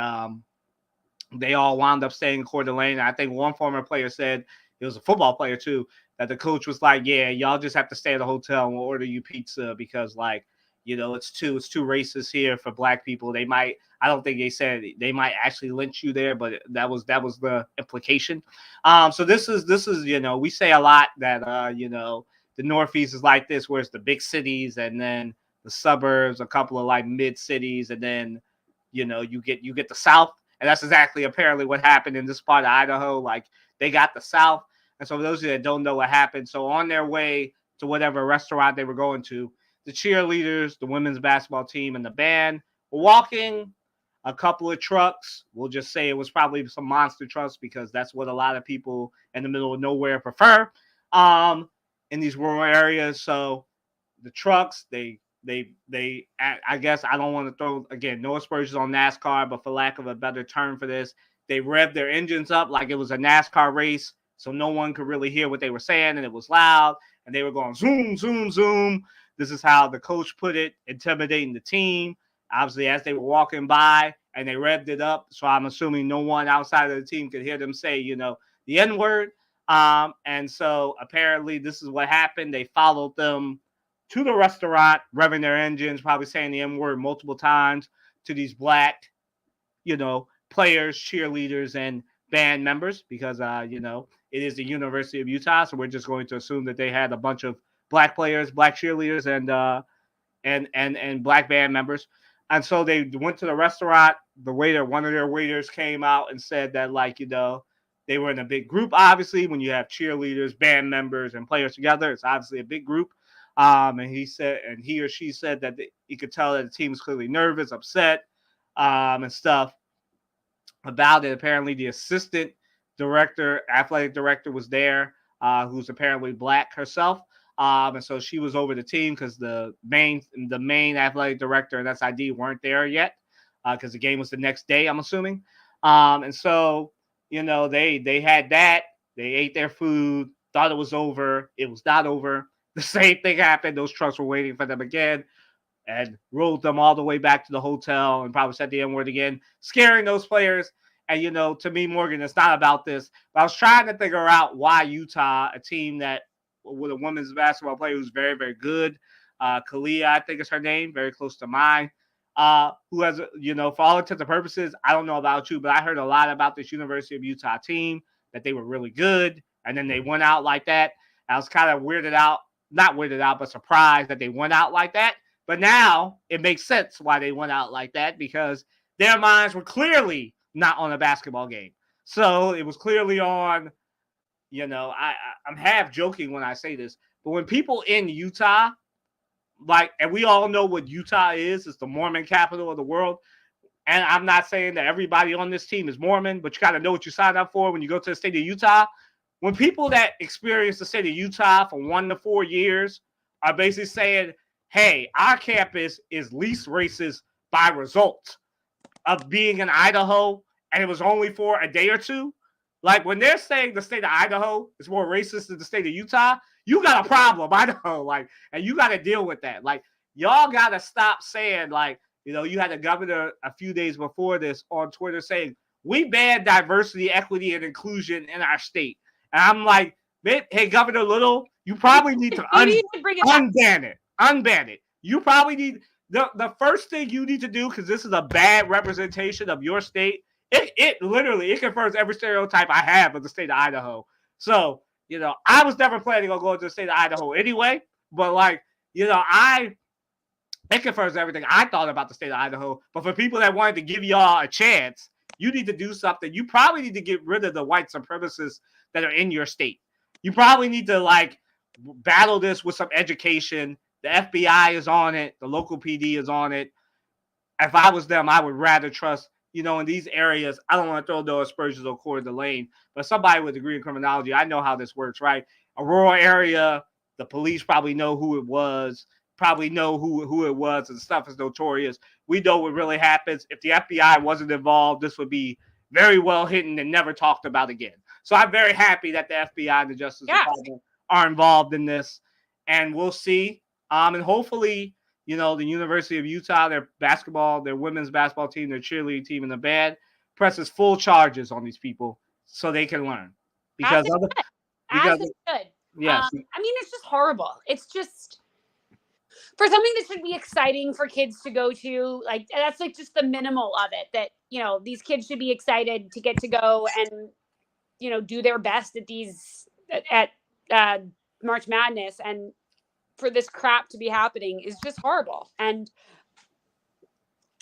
they all wound up staying in Coeur d'Alene. I think one former player said, it was a football player too, that the coach was like, yeah, y'all just have to stay at the hotel and we'll order you pizza because like, it's too racist here for black people. I don't think they said they might actually lynch you there, but that was the implication. So this is, we say a lot that, the Northeast is like this, where it's the big cities and then the suburbs, a couple of like mid cities. And then, you get the South. And that's exactly apparently what happened in this part of Idaho. Like they got the South. And so for those of you that don't know what happened, so on their way to whatever restaurant they were going to, the cheerleaders, the women's basketball team, and the band were walking a couple of trucks. We'll just say it was probably some monster trucks because that's what a lot of people in the middle of nowhere prefer in these rural areas. So the trucks, I guess I don't want to throw, again, no aspersions on NASCAR, but for lack of a better term for this, they revved their engines up like it was a NASCAR race. So no one could really hear what they were saying, and it was loud, and they were going zoom, zoom, zoom. This is how the coach put it, intimidating the team. Obviously, as they were walking by, and they revved it up, so I'm assuming no one outside of the team could hear them say, the N-word. And so apparently this is what happened. They followed them to the restaurant, revving their engines, probably saying the N-word multiple times to these black, players, cheerleaders, and band members because, it is the University of Utah. So we're just going to assume that they had a bunch of black players, black cheerleaders, and black band members. And so they went to the restaurant. One of their waiters came out and said that, like, they were in a big group. Obviously, when you have cheerleaders, band members, and players together, it's obviously a big group. And he or she said that you could tell that the team was clearly nervous, upset, and stuff about it. Apparently, the assistant athletic director was there, who's apparently black herself. And so she was over the team because the main athletic director and SID weren't there yet because the game was the next day, I'm assuming. And so, they had that. They ate their food, thought it was over. It was not over. The same thing happened. Those trucks were waiting for them again and rolled them all the way back to the hotel and probably said the N-word again, scaring those players. And, to me, Morgan, it's not about this. But I was trying to figure out why Utah, a team that with a women's basketball player who's very, very good, Kalia, I think is her name, very close to mine, who has, for all intents and purposes, I don't know about you, but I heard a lot about this University of Utah team, that they were really good, and then they went out like that. I was kind of not weirded out, but surprised that they went out like that. But now it makes sense why they went out like that, because their minds were clearly not on a basketball game. So it was clearly on, I'm half joking when I say this, but when people in Utah, and we all know what Utah is, it's the Mormon capital of the world. And I'm not saying that everybody on this team is Mormon, but you got to know what you signed up for when you go to the state of Utah. When people that experience the state of Utah for 1 to 4 years are basically saying, hey, our campus is least racist by result of being in Idaho, and it was only for a day or two. Like, when they're saying the state of Idaho is more racist than the state of Utah, you got a problem, Idaho. And you got to deal with that. Y'all got to stop saying, you had a governor a few days before this on Twitter saying, we ban diversity, equity, and inclusion in our state. And I'm like, hey, Governor Little, you probably need to unban it. Unban it. You probably need the first thing you need to do, because this is a bad representation of your state. It literally confirms every stereotype I have of the state of Idaho. So, I was never planning on going to the state of Idaho anyway, but it confirms everything I thought about the state of Idaho. But for people that wanted to give y'all a chance, you need to do something. You probably need to get rid of the white supremacists that are in your state. You probably need to battle this with some education. The FBI is on it. The local PD is on it. If I was them, I would rather trust, in these areas. I don't want to throw no aspersions on Coeur d'Alene, but somebody with a degree in criminology, I know how this works, right? A rural area, the police probably know who it was, probably know who it was, and stuff is notorious. We know what really happens. If the FBI wasn't involved, this would be very well hidden and never talked about again. So I'm very happy that the FBI and the Justice Department are involved in this, and we'll see. And hopefully, the University of Utah, their women's basketball team, their cheerleading team, and the band presses full charges on these people so they can learn. Because as it should. Yes. It's just horrible. It's just, for something that should be exciting for kids to go to, that's just the minimal of it, that, these kids should be excited to get to go and, do their best at March Madness, and for this crap to be happening is just horrible. And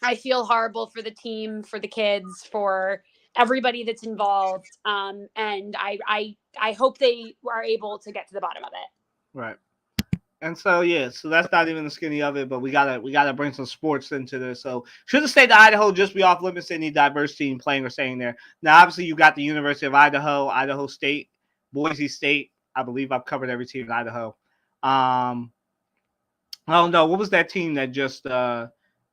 I feel horrible for the team, for the kids, for everybody that's involved. And I hope they are able to get to the bottom of it. Right. And so that's not even the skinny of it, but we gotta bring some sports into this. So should the state of Idaho just be off limits to any diverse team playing or staying there? Now, obviously, you got the University of Idaho, Idaho State, Boise State. I believe I've covered every team in Idaho. I don't know, what was that team that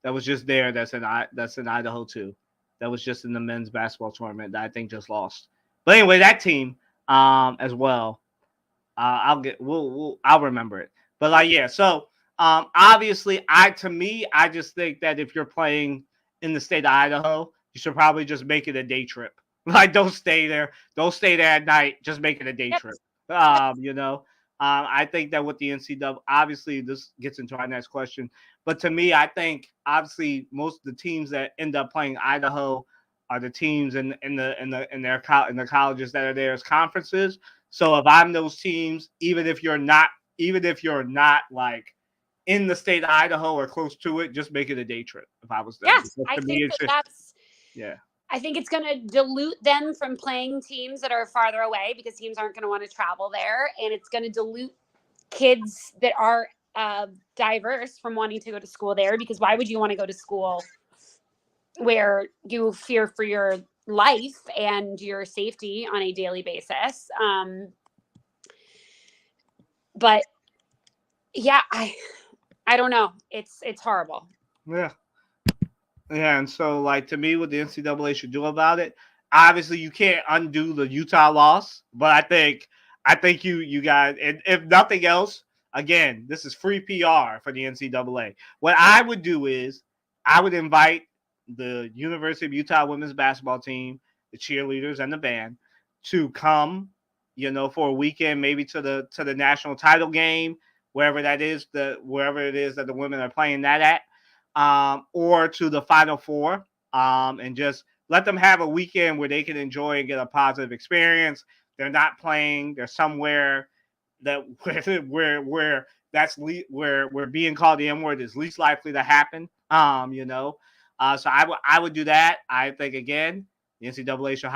was just there that's in Idaho too, that was just in the men's basketball tournament that I think just lost. But anyway, that team as well. I'll remember it. But so obviously, I just think that if you're playing in the state of Idaho, you should probably just make it a day trip. Don't stay there at night. Just make it a day trip. I think that with the NCAA, obviously this gets into our next question, but to me, I think obviously most of the teams that end up playing Idaho are the teams in the colleges that are there as conferences. So if I'm those teams, even if you're not in the state of Idaho or close to it, just make it a day trip. If I was there, I think that's. I think it's going to dilute them from playing teams that are farther away, because teams aren't going to want to travel there. And it's going to dilute kids that are diverse from wanting to go to school there, because why would you want to go to school where you fear for your life and your safety on a daily basis? But I don't know. It's horrible. Yeah. Yeah, and so to me, what the NCAA should do about it, obviously you can't undo the Utah loss, but I think you guys, and if nothing else, again, this is free PR for the NCAA. What I would do is I would invite the University of Utah women's basketball team the cheerleaders and the band to come, for a weekend, maybe to the national title game, wherever it is that the women are playing that at, or to the Final Four, and just let them have a weekend where they can enjoy and get a positive experience. They're not playing. They're somewhere that where where being called the N word is least likely to happen. So I would do that. I think again, the NCAA should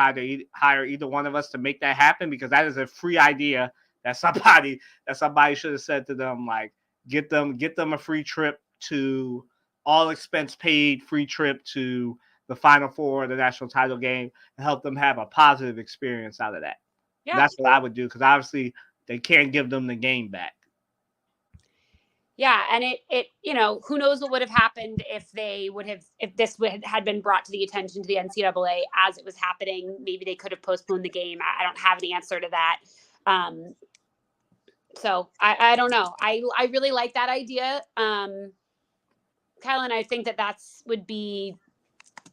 hire either one of us to make that happen, because that is a free idea that somebody should have said to them, like, get them a free trip to all expense paid free trip to the Final Four, the national title game, and help them have a positive experience out of that. Yeah. That's what I would do, because obviously they can't give them the game back. Yeah, and it who knows what would have happened if this had been brought to the attention to the NCAA as it was happening. Maybe they could have postponed the game. I don't have the answer to that. So I don't know. I really like that idea, Kylan. I think that would be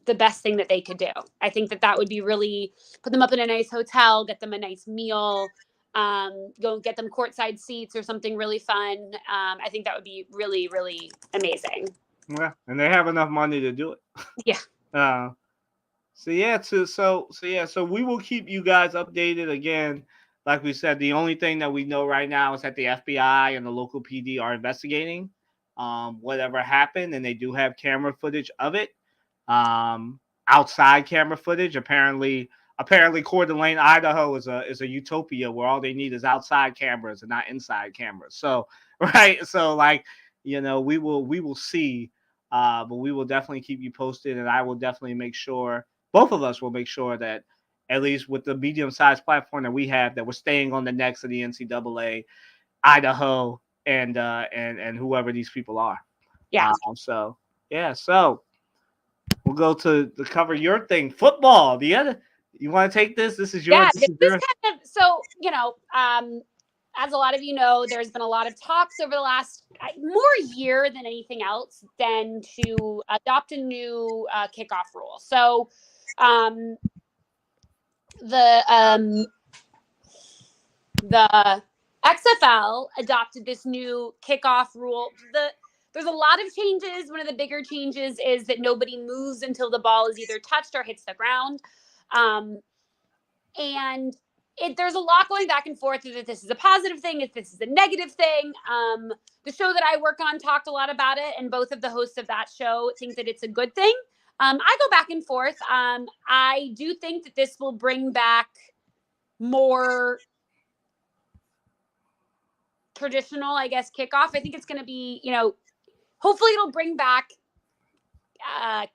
the best thing that they could do. I think that would be really put them up in a nice hotel, get them a nice meal. Go get them courtside seats or something really fun. I think that would be really, really amazing. Yeah, and they have enough money to do it. Yeah. So we will keep you guys updated. Again, like we said, the only thing that we know right now is that the FBI and the local PD are investigating whatever happened, and they do have camera footage of it. Outside camera footage, apparently Coeur d'Alene, Idaho is a utopia where all they need is outside cameras and not inside cameras. So, right. So we will see, but we will definitely keep you posted, and I will definitely make sure, both of us will make sure that at least with the medium-sized platform that we have, that we're staying on the necks of the NCAA, Idaho, and whoever these people are. Yeah. So we'll go to cover your thing, football. You want to take this? This is yours. Yeah, this is kind of, so, as a lot of you know, there's been a lot of talks over the last more year than anything else than to adopt a new kickoff rule. So the XFL adopted this new kickoff rule. There's a lot of changes. One of the bigger changes is that nobody moves until the ball is either touched or hits the ground. And there's a lot going back and forth if this is a positive thing, if this is a negative thing. The show that I work on talked a lot about it, and both of the hosts of that show think that it's a good thing. I go back and forth. I do think that this will bring back more traditional, I guess, kickoff. I think it's going to be, hopefully it'll bring back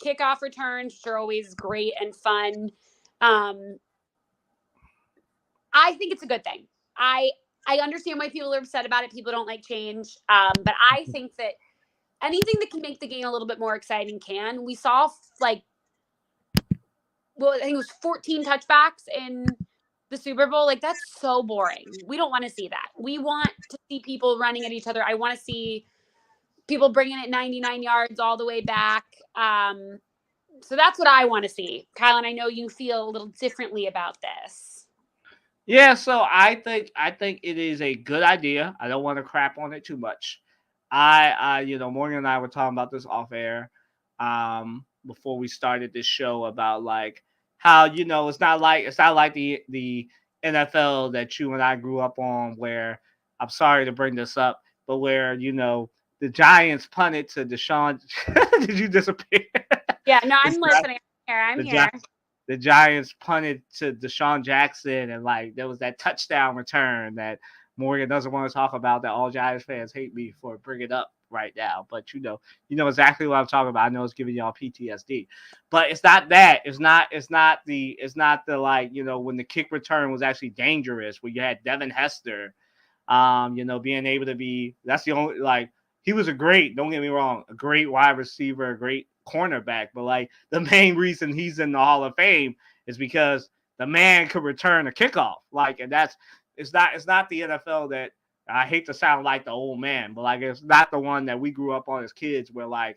kickoff returns, which are always great and fun. I think it's a good thing. I understand why people are upset about it. People don't like change. But I think that anything that can make the game a little bit more exciting can. We saw I think it was 14 touchbacks in the Super Bowl. Like, that's so boring. We don't want to see that. We want to see people running at each other. I want to see people bringing it 99 yards all the way back. So that's what I want to see. Kylan, I know you feel a little differently about this. Yeah, so I think it is a good idea. I don't want to crap on it too much. Morgan and I were talking about this off air before we started this show about like how it's not like the NFL that you and I grew up on, where I'm sorry to bring this up, but where the Giants punted to Deshaun. Did you disappear? Yeah, no, I'm listening. I'm here. The Giants punted to Deshaun Jackson, and there was that touchdown return that Morgan doesn't want to talk about, that all Giants fans hate me for bringing up right now. But you know exactly what I'm talking about. I know it's giving y'all PTSD, but it's not that. It's not the when the kick return was actually dangerous, where you had Devin Hester, being able to be. That's the only he was don't get me wrong, a great wide receiver, a great cornerback, but the main reason he's in the Hall of Fame is because the man could return a kickoff. And it's not the NFL that, I hate to sound like the old man, but it's not the one that we grew up on as kids, where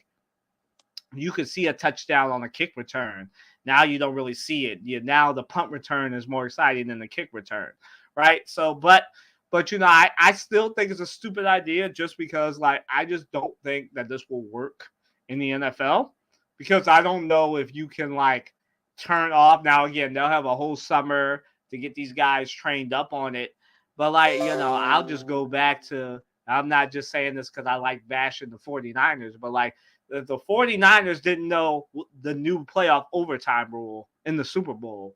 you could see a touchdown on a kick return. Now you don't really see it. Now the punt return is more exciting than the kick return, right? So, but I still think it's a stupid idea just because like I just don't think that this will work in the NFL because I don't know if you can like turn off. Now again, they'll have a whole summer to get these guys trained up on it. But like, I'll just go back to I'm not just saying this because I like bashing the 49ers, but like the 49ers didn't know the new playoff overtime rule in the Super Bowl,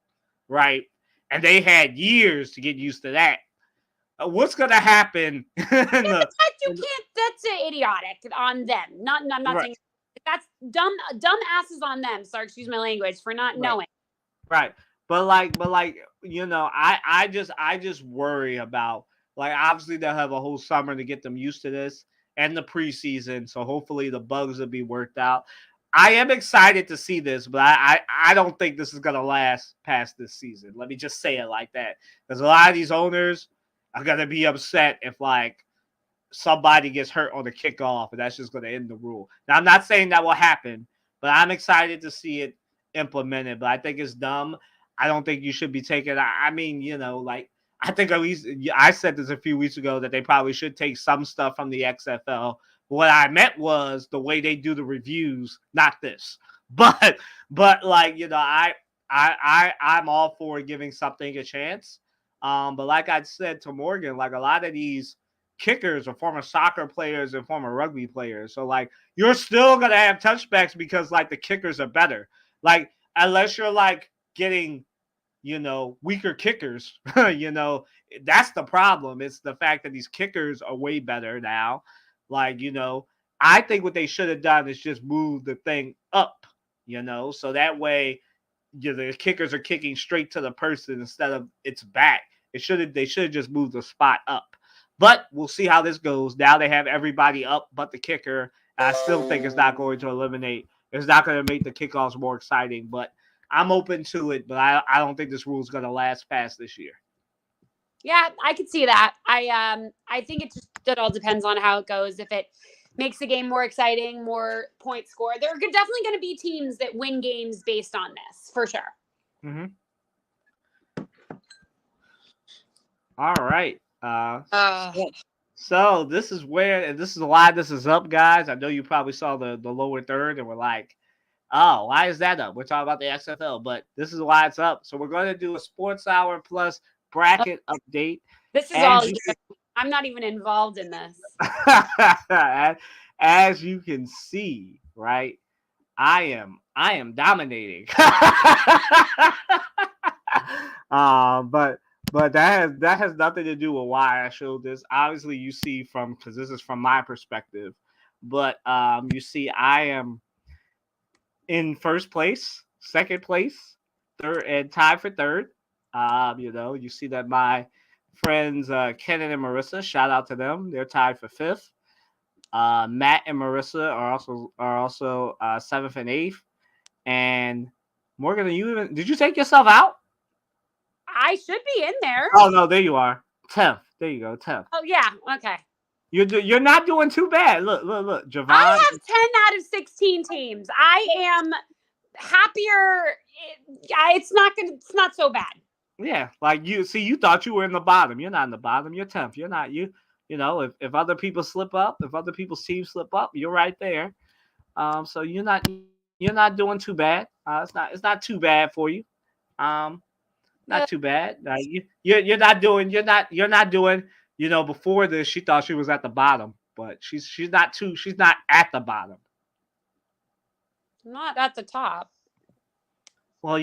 right? And they had years to get used to that. What's going to happen? You can't. That's idiotic on them. I'm not saying that's dumb asses on them. Sorry, excuse my language for not knowing. Right. But I just worry about like obviously they'll have a whole summer to get them used to this and the preseason. So hopefully the bugs will be worked out. I am excited to see this, but I don't think this is gonna last past this season. Let me just say it like that. Because a lot of these owners are gonna be upset if like somebody gets hurt on the kickoff, and that's just gonna end the rule. Now I'm not saying that will happen, but I'm excited to see it implemented. But I think it's dumb. I don't think you should be taking. I mean, like I think at least I said this a few weeks ago that they probably should take some stuff from the XFL. What I meant was the way they do the reviews, not this. But like I'm all for giving something a chance. But like I said to Morgan, like a lot of these kickers are former soccer players and former rugby players. So like you're still gonna have touchbacks because like the kickers are better. Like unless you're like getting weaker kickers, that's the problem. It's the fact that these kickers are way better now. Like, I think what they should have done is just move the thing up, so that way the kickers are kicking straight to the person instead of its back. They should have just moved the spot up. But we'll see how this goes. Now they have everybody up but the kicker. I still think it's not going to make the kickoffs more exciting, but I'm open to it, but I don't think this rule is going to last past this year. Yeah, I could see that. I think it all depends on how it goes. If it makes the game more exciting, more points scored, there are definitely going to be teams that win games based on this, for sure. Mm-hmm. All right. So this is why this is up, guys. I know you probably saw the lower third and we're like, oh, why is that up? We're talking about the XFL, but this is why it's up. So we're going to do a Sports Hour Plus bracket update. This is all you. I'm not even involved in this. As you can see, right? I am dominating. But that has nothing to do with why I showed this. Obviously, you see because this is from my perspective. But you see, I am in first place, second place, third, and tied for third. You see that my friends Kenan and Marissa, shout out to them, they're tied for fifth. Matt and Marissa are also seventh and eighth. And Morgan, did you take yourself out? I should be in there. Oh no, there you are. 10th. There you go, 10th. Oh yeah, okay. You're not doing too bad. Look, Javon. I have 10 out of 16 teams. I am happier. It's not so bad. Yeah, like you thought you were in the bottom. You're not in the bottom. You're 10th. You're not if other people slip up, if other people's teams slip up, you're right there. So you're not doing too bad. It's not too bad for you. Not too bad. You're not doing. Before this, she thought she was at the bottom, but she's not at the bottom. Not at the top. Well,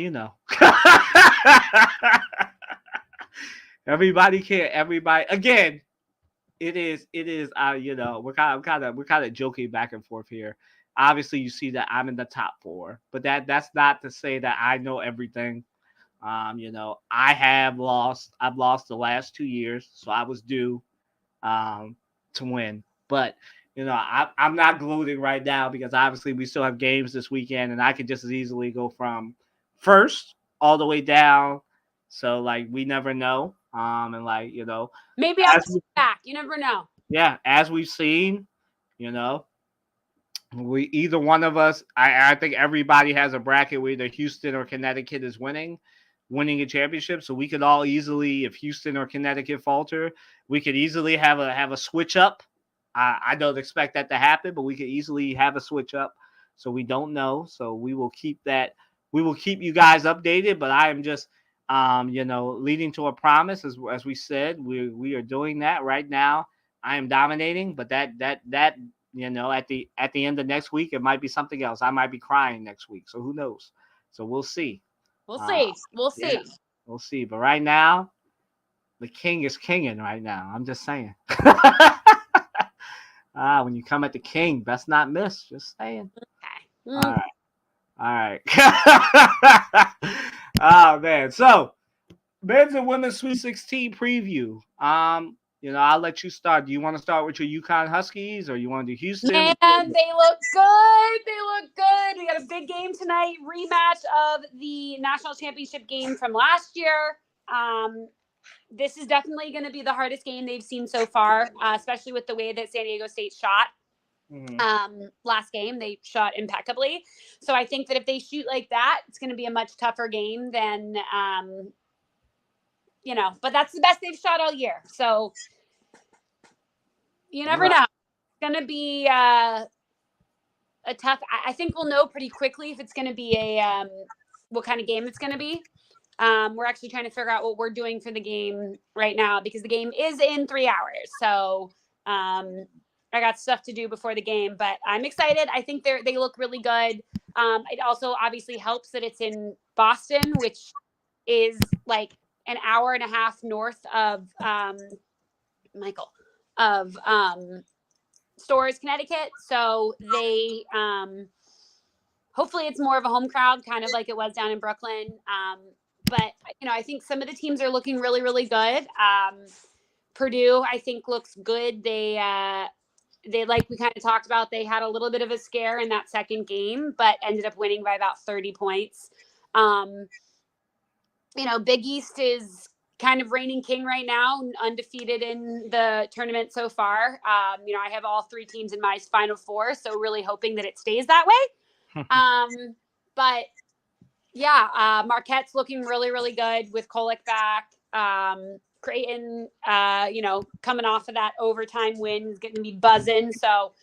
everybody again. It is. We're kind of joking back and forth here. Obviously, you see that I'm in the top 4, but that's not to say that I know everything. I've lost the last 2 years, so I was due to win. But I'm not gloating right now because obviously we still have games this weekend, and I could just as easily go from first all the way down. So like we never know. And like maybe I'll come back. You never know. Yeah, as we've seen, either one of us. I think everybody has a bracket where either Houston or Connecticut is winning a championship. So we could all easily, if Houston or Connecticut falter, we could easily have a switch up. I don't expect that to happen, but we could easily have a switch up. So we don't know. So we will keep that. We will keep you guys updated. But I am just, leading to a promise, as we said, we are doing that right now. I am dominating, but that at the end of next week, it might be something else. I might be crying next week. So who knows? So we'll see. We'll see. We'll see. Yeah, we'll see. But right now, the king is kinging right now. I'm just saying. When you come at the king, best not miss. Just saying. Okay. All right. Oh man. So men's and women's Sweet 16 preview. I'll let you start. Do you want to start with your UConn Huskies or you want to do Houston? Man, they look good. They look good. We got a big game tonight, rematch of the national championship game from last year. This is definitely going to be the hardest game they've seen so far, especially with the way that San Diego State shot. Last game, they shot impeccably. So I think that if they shoot like that, it's going to be a much tougher game than, but that's the best they've shot all year. So you never know. It's going to be a tough, I think we'll know pretty quickly if it's going to be what kind of game it's going to be. We're actually trying to figure out what we're doing for the game right now because the game is in 3 hours. So I got stuff to do before the game, but I'm excited. I think they look really good. It also obviously helps that it's in Boston, which is like an hour and a half north of Storrs, Connecticut. So they hopefully it's more of a home crowd, kind of like it was down in Brooklyn. But I think some of the teams are looking really, really good. Purdue, I think, looks good. They like we kind of talked about, they had a little bit of a scare in that second game, but ended up winning by about 30 points. Big East is kind of reigning king right now, undefeated in the tournament so far. I have all 3 teams in my Final Four, so really hoping that it stays that way. But yeah, Marquette's looking really, really good with Kolek back. Creighton, coming off of that overtime win is going to be buzzing. So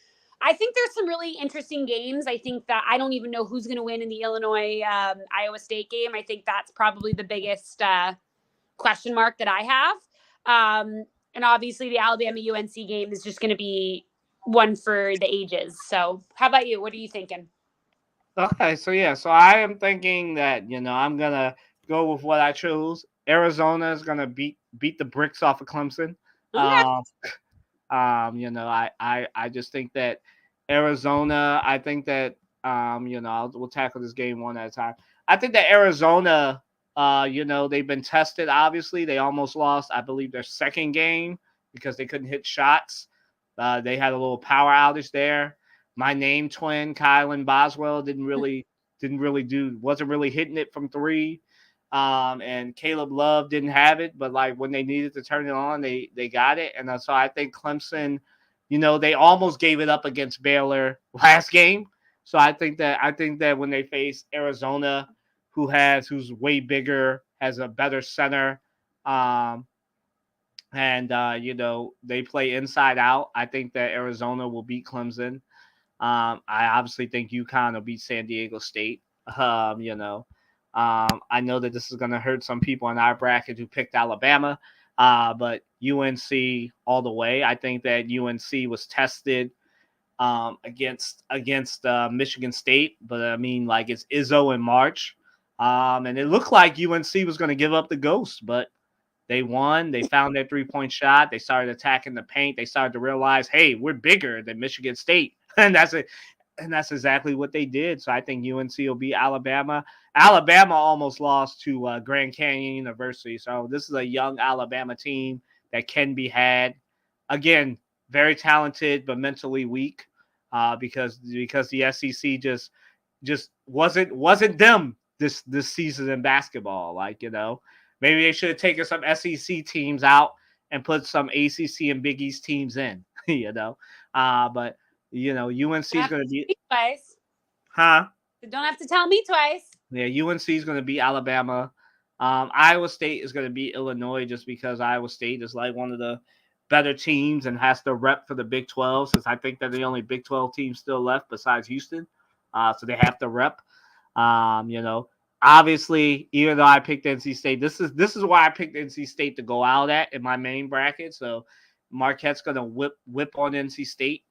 I think there's some really interesting games. I think that I don't even know who's going to win in the Illinois Iowa State game. I think that's probably the biggest question mark that I have. And obviously the Alabama UNC game is just going to be one for the ages. So how about you? What are you thinking? Okay, so I am thinking that I'm gonna go with what I chose. Arizona is gonna beat the bricks off of Clemson. Okay. I just think that Arizona. I think that we'll tackle this game one at a time. I think that Arizona. They've been tested. Obviously, they almost lost, I believe, their second game because they couldn't hit shots. They had a little power outage there. My name twin, Kylan Boswell, wasn't really hitting it from 3. And Caleb Love didn't have it, but like when they needed to turn it on, they got it. And so I think Clemson, they almost gave it up against Baylor last game. So I think that when they face Arizona, who's way bigger, has a better center, they play inside out, I think that Arizona will beat Clemson. I obviously think UConn will beat San Diego State. I know that this is going to hurt some people in our bracket who picked Alabama, but UNC all the way. I think that UNC was tested against Michigan State, but I mean, like, it's Izzo in March, and it looked like UNC was going to give up the ghost, but they won. They found their 3-point shot. They started attacking the paint. They started to realize, hey, we're bigger than Michigan State. And that's exactly what they did. So I think UNC will beat Alabama. Alabama almost lost to Grand Canyon University. So this is a young Alabama team that can be had. Again, very talented, but mentally weak because the SEC just wasn't them this season in basketball. Maybe they should have taken some SEC teams out and put some ACC and Big East teams in. But UNC is going to be twice. Huh? You don't have to tell me twice. Yeah, UNC is going to be Alabama. Iowa State is going to be Illinois just because Iowa State is like one of the better teams and has the rep for the Big 12, since I think they're the only Big 12 team still left besides Houston. So they have the rep. Obviously, even though I picked NC State, this is why I picked NC State to go out at in my main bracket. So Marquette's going to whip on NC State.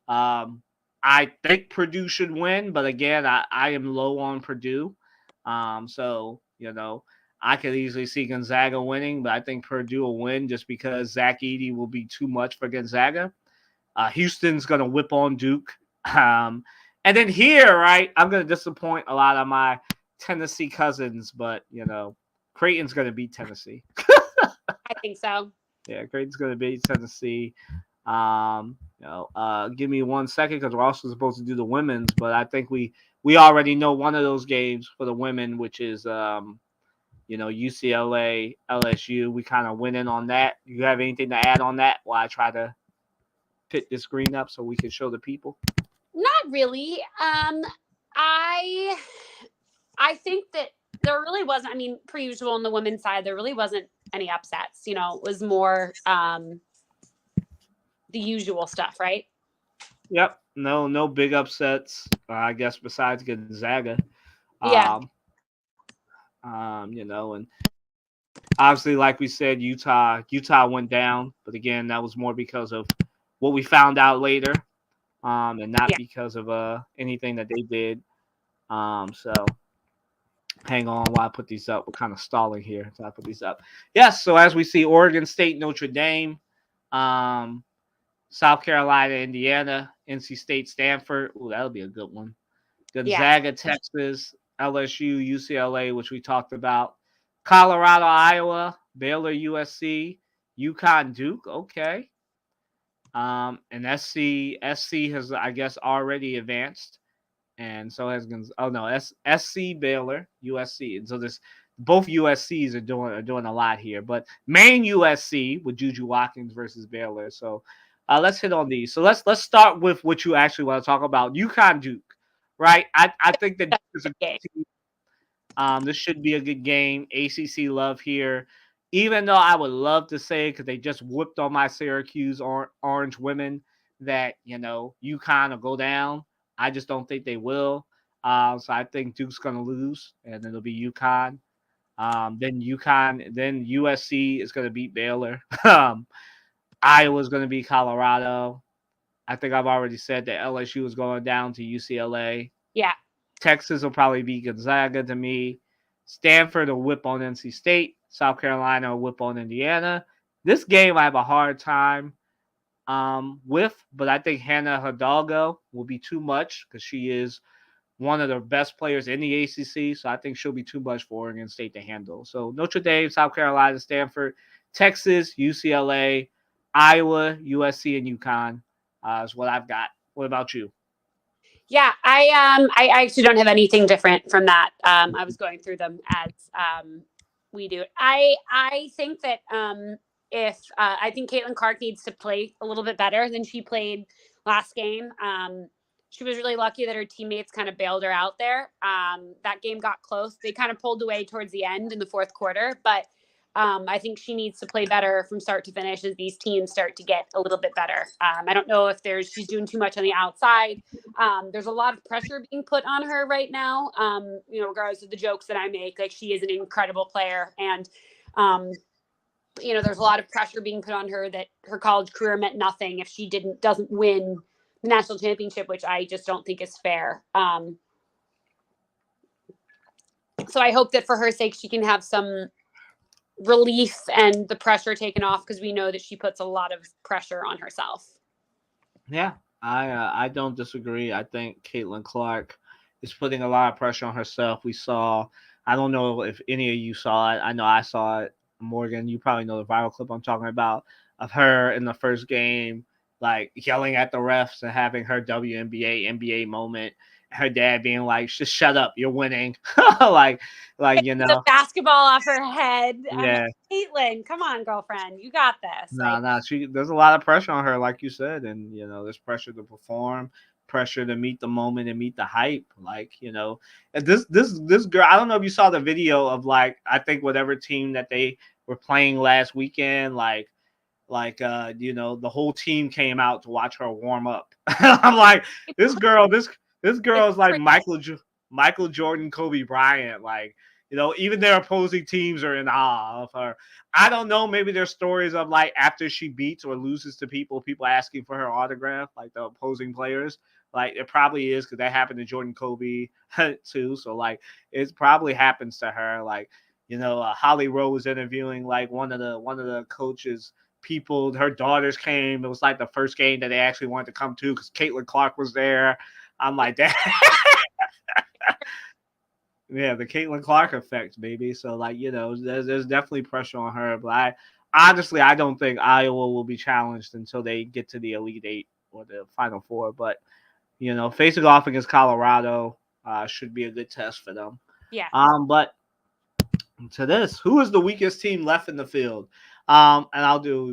I think Purdue should win, but again, I am low on Purdue. So I could easily see Gonzaga winning, but I think Purdue will win just because Zach Edey will be too much for Gonzaga. Houston's going to whip on Duke. And then here, right, I'm going to disappoint a lot of my Tennessee cousins, but, Creighton's going to beat Tennessee. I think so. Yeah, Creighton's going to beat Tennessee. Give me 1 second because we're also supposed to do the women's, but I think we already know one of those games for the women, which is UCLA, LSU. We kind of went in on that. You have anything to add on that while I try to put this screen up so we can show the people? Not really. I think that there really wasn't, per usual on the women's side, there really wasn't any upsets. It was more the usual stuff, right? Yep. No big upsets, I guess, besides Gonzaga. Yeah. And obviously, like we said, Utah went down, but again, that was more because of what we found out later, and not because of anything that they did. So hang on while I put these up. We're kind of stalling here until I put these up. Yes, so as we see, Oregon State, Notre Dame, South Carolina, Indiana, NC State, Stanford. Ooh, that'll be a good one. Gonzaga, Texas, LSU, UCLA, which we talked about. Colorado, Iowa, Baylor, USC, UConn, Duke. Okay. And SC has, I guess, already advanced. And so has SC, Baylor, USC. And so both USCs are doing a lot here. But main USC with Juju Watkins versus Baylor. So let's hit on these. So let's start with what you actually want to talk about. UConn, Duke. Right? I think that Duke is a good team. This should be a good game. ACC love here. Even though I would love to say, because they just whipped on my Syracuse Orange women, that, UConn will go down. I just don't think they will. So I think Duke's going to lose, and it'll be UConn. Then USC is going to beat Baylor. Iowa's going to beat Colorado. I think I've already said that LSU is going down to UCLA. Yeah. Texas will probably beat Gonzaga to me. Stanford will whip on NC State. South Carolina will whip on Indiana. This game I have a hard time with, but I think Hannah Hidalgo will be too much because she is one of the best players in the ACC. So I think she'll be too much for Oregon State to handle. So Notre Dame, South Carolina, Stanford, Texas, UCLA, Iowa, USC, and UConn is what I've got. What about you? Yeah, I actually don't have anything different from that. I was going through them as we do. I think that I think Caitlin Clark needs to play a little bit better than she played last game. She was really lucky that her teammates kind of bailed her out there. That game got close. They kind of pulled away towards the end in the fourth quarter, but I think she needs to play better from start to finish as these teams start to get a little bit better. I don't know if she's doing too much on the outside. There's a lot of pressure being put on her right now, regardless of the jokes that I make. Like, she is an incredible player. And, there's a lot of pressure being put on her that her college career meant nothing if she doesn't win the national championship, which I just don't think is fair. So I hope that for her sake, she can have some relief and the pressure taken off, because we know that she puts a lot of pressure on herself. Yeah, I don't disagree. I think Caitlin Clark is putting a lot of pressure on herself. We saw, I don't know if any of you saw it. I know I saw it. Morgan, you probably know the viral clip I'm talking about of her in the first game, like yelling at the refs and having her WNBA, NBA moment. her dad being like, just shut up, you're winning. like the basketball off her head. Yeah. Caitlin, come on, girlfriend, you got this. No, there's a lot of pressure on her, like you said, and there's pressure to perform, pressure to meet the moment and meet the hype. Like, and this girl, I don't know if you saw the video of like, I think whatever team that they were playing last weekend, the whole team came out to watch her warm up. I'm like, this girl is like Michael Jordan, Kobe Bryant. Like, even their opposing teams are in awe of her. I don't know. Maybe there's stories of like after she beats or loses to people asking for her autograph, like the opposing players. Like it probably is because that happened to Jordan, Kobe too. So like it probably happens to her. Like, Holly Rowe was interviewing like one of the coaches. People, her daughters came. It was like the first game that they actually wanted to come to because Caitlin Clark was there. I'm like that. Yeah, the Caitlin Clark effect, baby. So like, there's definitely pressure on her. But I don't think Iowa will be challenged until they get to the Elite Eight or the Final Four. But facing off against Colorado should be a good test for them. Yeah. But to this, who is the weakest team left in the field? And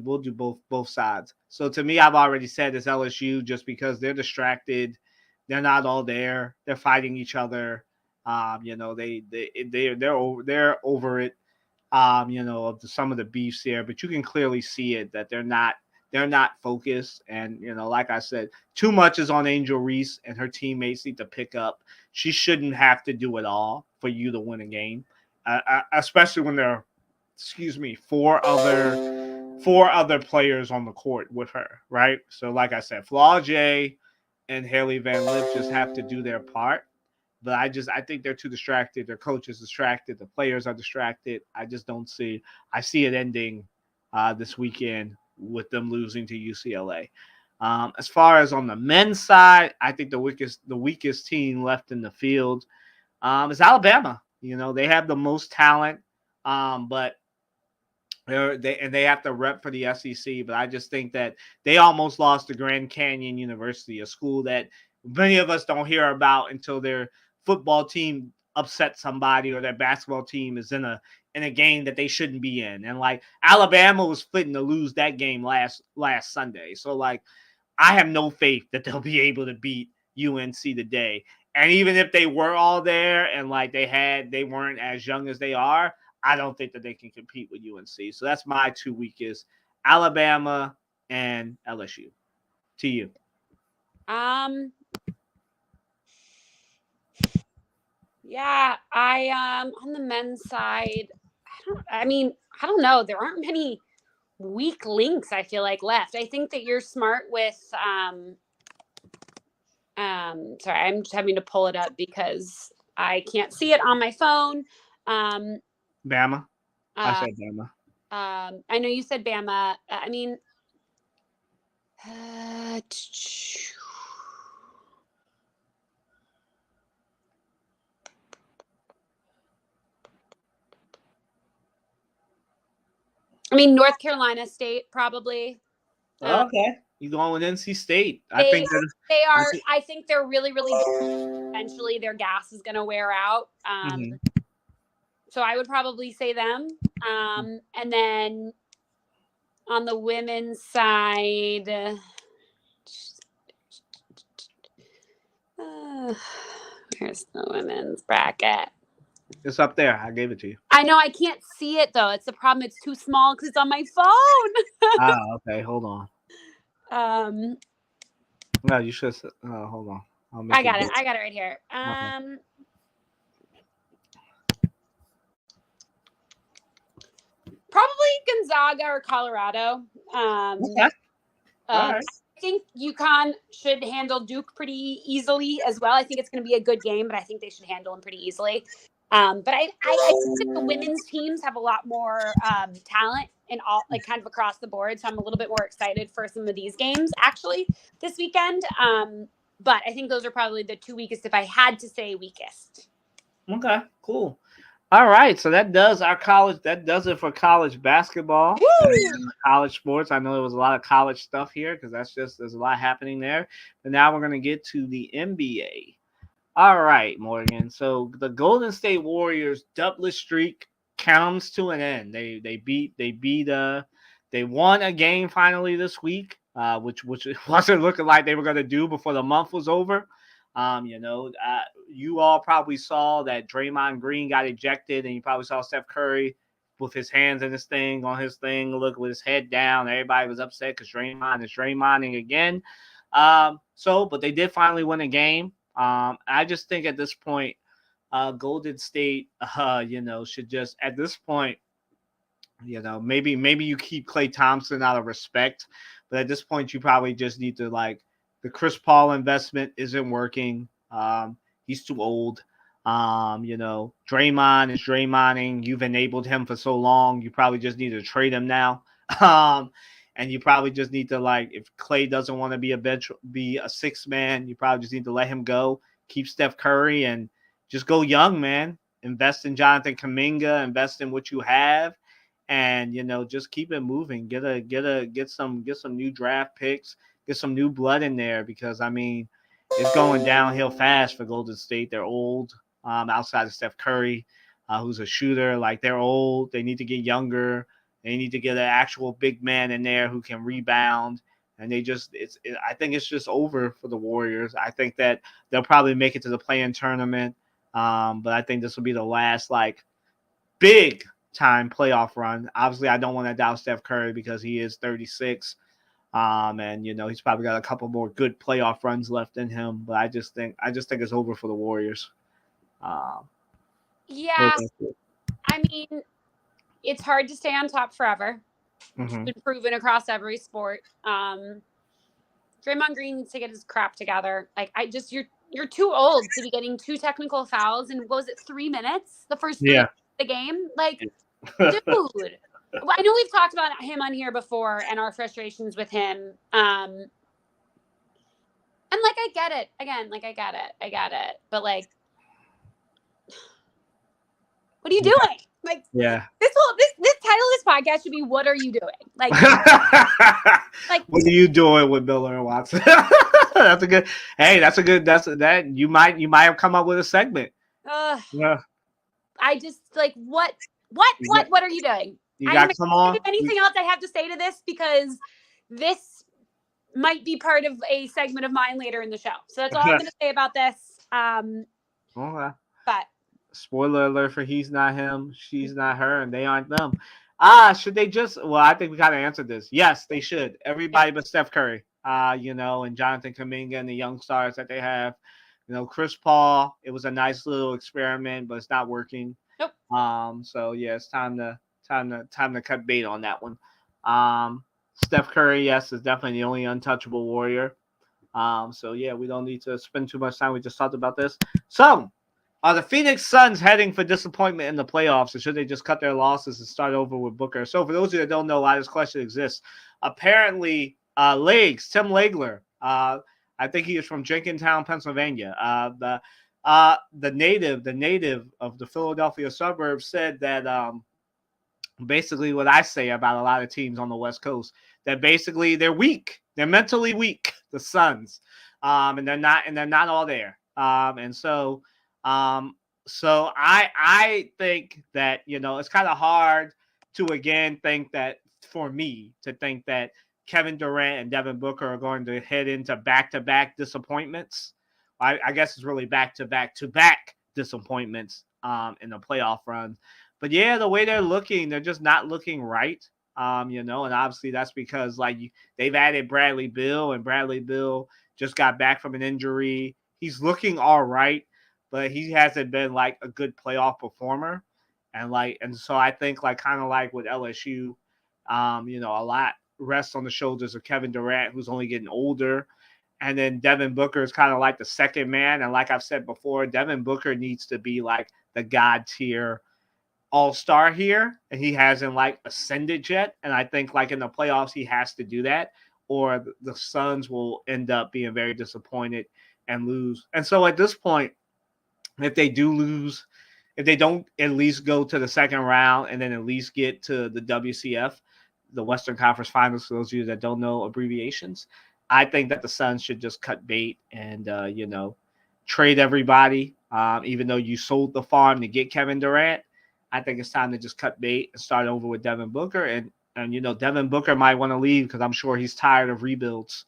we'll do both sides. So to me, I've already said it's LSU just because they're distracted. They're not all there. They're fighting each other. They're over it. Of some of the beefs here, but you can clearly see it that they're not focused. And like I said, too much is on Angel Reese, and her teammates need to pick up. She shouldn't have to do it all for you to win a game, especially when there are, four other players on the court with her, right? So like I said, Flau'jae and Hailey Van Lith just have to do their part. But I think they're too distracted. Their coach is distracted. The players are distracted. I see it ending this weekend with them losing to UCLA. As far as on the men's side, I think the weakest team left in the field is Alabama. They have the most talent, but they have to rep for the SEC. But I just think that they almost lost to Grand Canyon University, a school that many of us don't hear about until their football team upset somebody or their basketball team is in a game that they shouldn't be in. And like Alabama was fitting to lose that game last Sunday. So like I have no faith that they'll be able to beat UNC today. And even if they were all there and like they weren't as young as they are, I don't think that they can compete with UNC. So that's my two weakest, Alabama and LSU. To you. Yeah, on the men's side, I don't know. There aren't many weak links, I feel like, left. I think that you're smart with sorry, I'm just having to pull it up because I can't see it on my phone. Bama. I said Bama. I know you said Bama. North Carolina State probably. Okay, you going with NC State? I think they're really, really good. Eventually, their gas is going to wear out. So I would probably say them. And then on the women's side, here's the women's bracket. It's up there. I gave it to you. I know. I can't see it, though. It's the problem. It's too small because it's on my phone. Okay. Hold on. No, you should. Hold on. I got it. I got it right here. Okay. Probably Gonzaga or Colorado. Okay. I think UConn should handle Duke pretty easily as well. I think it's going to be a good game, but I think they should handle them pretty easily. But I think that the women's teams have a lot more talent in all, like kind of across the board. So I'm a little bit more excited for some of these games actually this weekend. But I think those are probably the two weakest if I had to say weakest. Okay, cool. All right, so that does it for college basketball, college sports. I know there was a lot of college stuff here because there's a lot happening there. But now we're going to get to the NBA. All right, Morgan. So the Golden State Warriors doublet streak comes to an end. They won a game finally this week, which it wasn't looking like they were going to do before the month was over. You all probably saw that Draymond Green got ejected, and you probably saw Steph Curry with his hands in his thing, look with his head down. Everybody was upset because Draymond is Draymonding again. But they did finally win a game. I just think at this point, Golden State, should just at this point, maybe you keep Klay Thompson out of respect, but at this point, you probably just need to the Chris Paul investment isn't working. He's too old. Draymond is Draymonding. You've enabled him for so long. You probably just need to trade him now. And you probably just need to if Klay doesn't want to be a six man, you probably just need to let him go. Keep Steph Curry and just go young, man. Invest in Jonathan Kuminga. Invest in what you have, and just keep it moving. Get some new draft picks. Get some new blood in there because it's going downhill fast for Golden State. They're old. Outside of Steph Curry, who's a shooter, they're old. They need to get younger. They need to get an actual big man in there who can rebound. And I think it's just over for the Warriors. I think that they'll probably make it to the play-in tournament. But I think this will be the last big time playoff run. Obviously, I don't want to doubt Steph Curry because he is 36. And he's probably got a couple more good playoff runs left in him. But I just think it's over for the Warriors. Yeah. It's hard to stay on top forever. Mm-hmm. It's been proven across every sport. Draymond Green needs to get his crap together. You're too old to be getting 2 technical fouls in, what was it, 3 minutes? The first 3 minutes of the game? Dude. I know we've talked about him on here before and our frustrations with him. And I get it. Again, I get it. But what are you doing? This title of this podcast should be "What are you doing?" What are you doing with Miller and Watson? That's a good. Hey, that's a good. That you might have come up with a segment. Yeah. I just what are you doing? You got some on. Anything else I have to say to this, because this might be part of a segment of mine later in the show. So that's all I'm going to say about this. Okay. But spoiler alert for He's Not Him, She's Not Her, and They Aren't Them. Should they just? Well, I think we gotta answer this. Yes, they should. Everybody but Steph Curry. And Jonathan Kuminga and the young stars that they have. Chris Paul. It was a nice little experiment, but it's not working. Nope. So yeah, it's time to cut bait on that one. Steph Curry, yes, is definitely the only untouchable Warrior. So yeah, we don't need to spend too much time. We just talked about this. So. Are the Phoenix Suns heading for disappointment in the playoffs, or should they just cut their losses and start over with Booker? So for those of you that don't know why this question exists, apparently Tim Legler, I think he is from Jenkintown, Pennsylvania. The native of the Philadelphia suburbs said that basically what I say about a lot of teams on the West Coast, that basically they're weak. They're mentally weak, the Suns. And they're not all there. So I think that, it's kind of hard to, again, think that for me to think that Kevin Durant and Devin Booker are going to head into back-to-back disappointments. I guess it's really back-to-back disappointments in the playoff run. But yeah, the way they're looking, they're just not looking right. And obviously that's because they've added Bradley Beal, and Bradley Beal just got back from an injury. He's looking all right, but he hasn't been a good playoff performer. And so I think kind of like with LSU, a lot rests on the shoulders of Kevin Durant, who's only getting older. And then Devin Booker is kind of like the second man. And like I've said before, Devin Booker needs to be the God tier all-star here. And he hasn't ascended yet. And I think in the playoffs, he has to do that, or the Suns will end up being very disappointed and lose. And so at this point, if they do lose, if they don't at least go to the second round and then at least get to the WCF, the Western Conference Finals, for those of you that don't know abbreviations, I think that the Suns should just cut bait and, trade everybody, even though you sold the farm to get Kevin Durant. I think it's time to just cut bait and start over with Devin Booker. And Devin Booker might want to leave because I'm sure he's tired of rebuilds.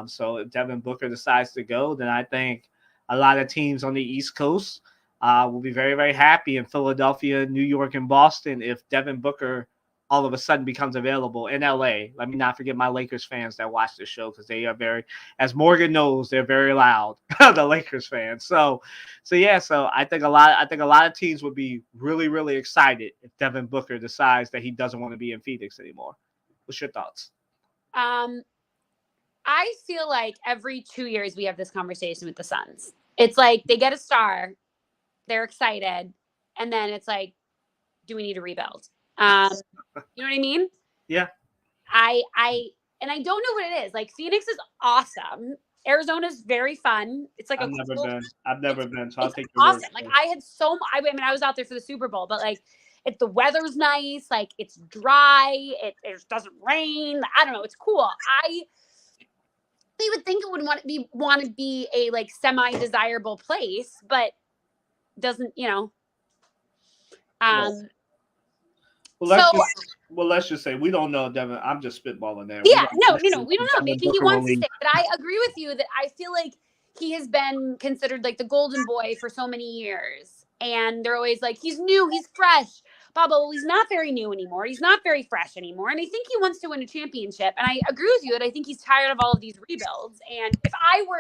So if Devin Booker decides to go, then I think a lot of teams on the East Coast will be very, very happy in Philadelphia, New York, and Boston if Devin Booker all of a sudden becomes available in LA. Let me not forget my Lakers fans that watch this show because they are very, as Morgan knows, they're very loud, the Lakers fans. So I think a lot of teams would be really, really excited if Devin Booker decides that he doesn't want to be in Phoenix anymore. What's your thoughts? I feel like every 2 years we have this conversation with the Suns. It's like they get a star, they're excited, and then it's like, do we need to rebuild? You know what I mean? Yeah. I don't know what it is. Like Phoenix is awesome. Arizona's very fun. It's like I've never been. So I'll take your awesome. word. Like I was out there for the Super Bowl, but like if the weather's nice, like it's dry, it doesn't rain. I don't know. It's cool. They would think it would want to be a like semi-desirable place, but doesn't, let's just say we don't know, Devin. I'm just spitballing there. Yeah, we don't know. Maybe he wants to stay, but I agree with you that I feel like he has been considered like the golden boy for so many years, and they're always like, he's new, he's fresh. Blah, blah. Well, he's not very new anymore. He's not very fresh anymore, and I think he wants to win a championship. And I agree with you that I think he's tired of all of these rebuilds. And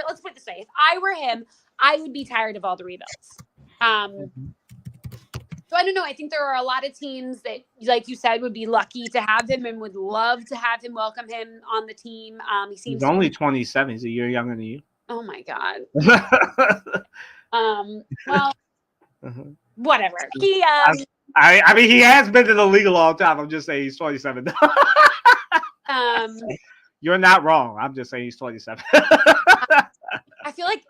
let's put it this way, if I were him, I would be tired of all the rebuilds. So I don't know. I think there are a lot of teams that, like you said, would be lucky to have him and would love to have him, welcome him on the team. He's only 27. He's a year younger than you. Oh my God. Well, whatever. He. I mean, he has been in the league a long time. I'm just saying he's 27. You're not wrong. I'm just saying he's 27. I feel like,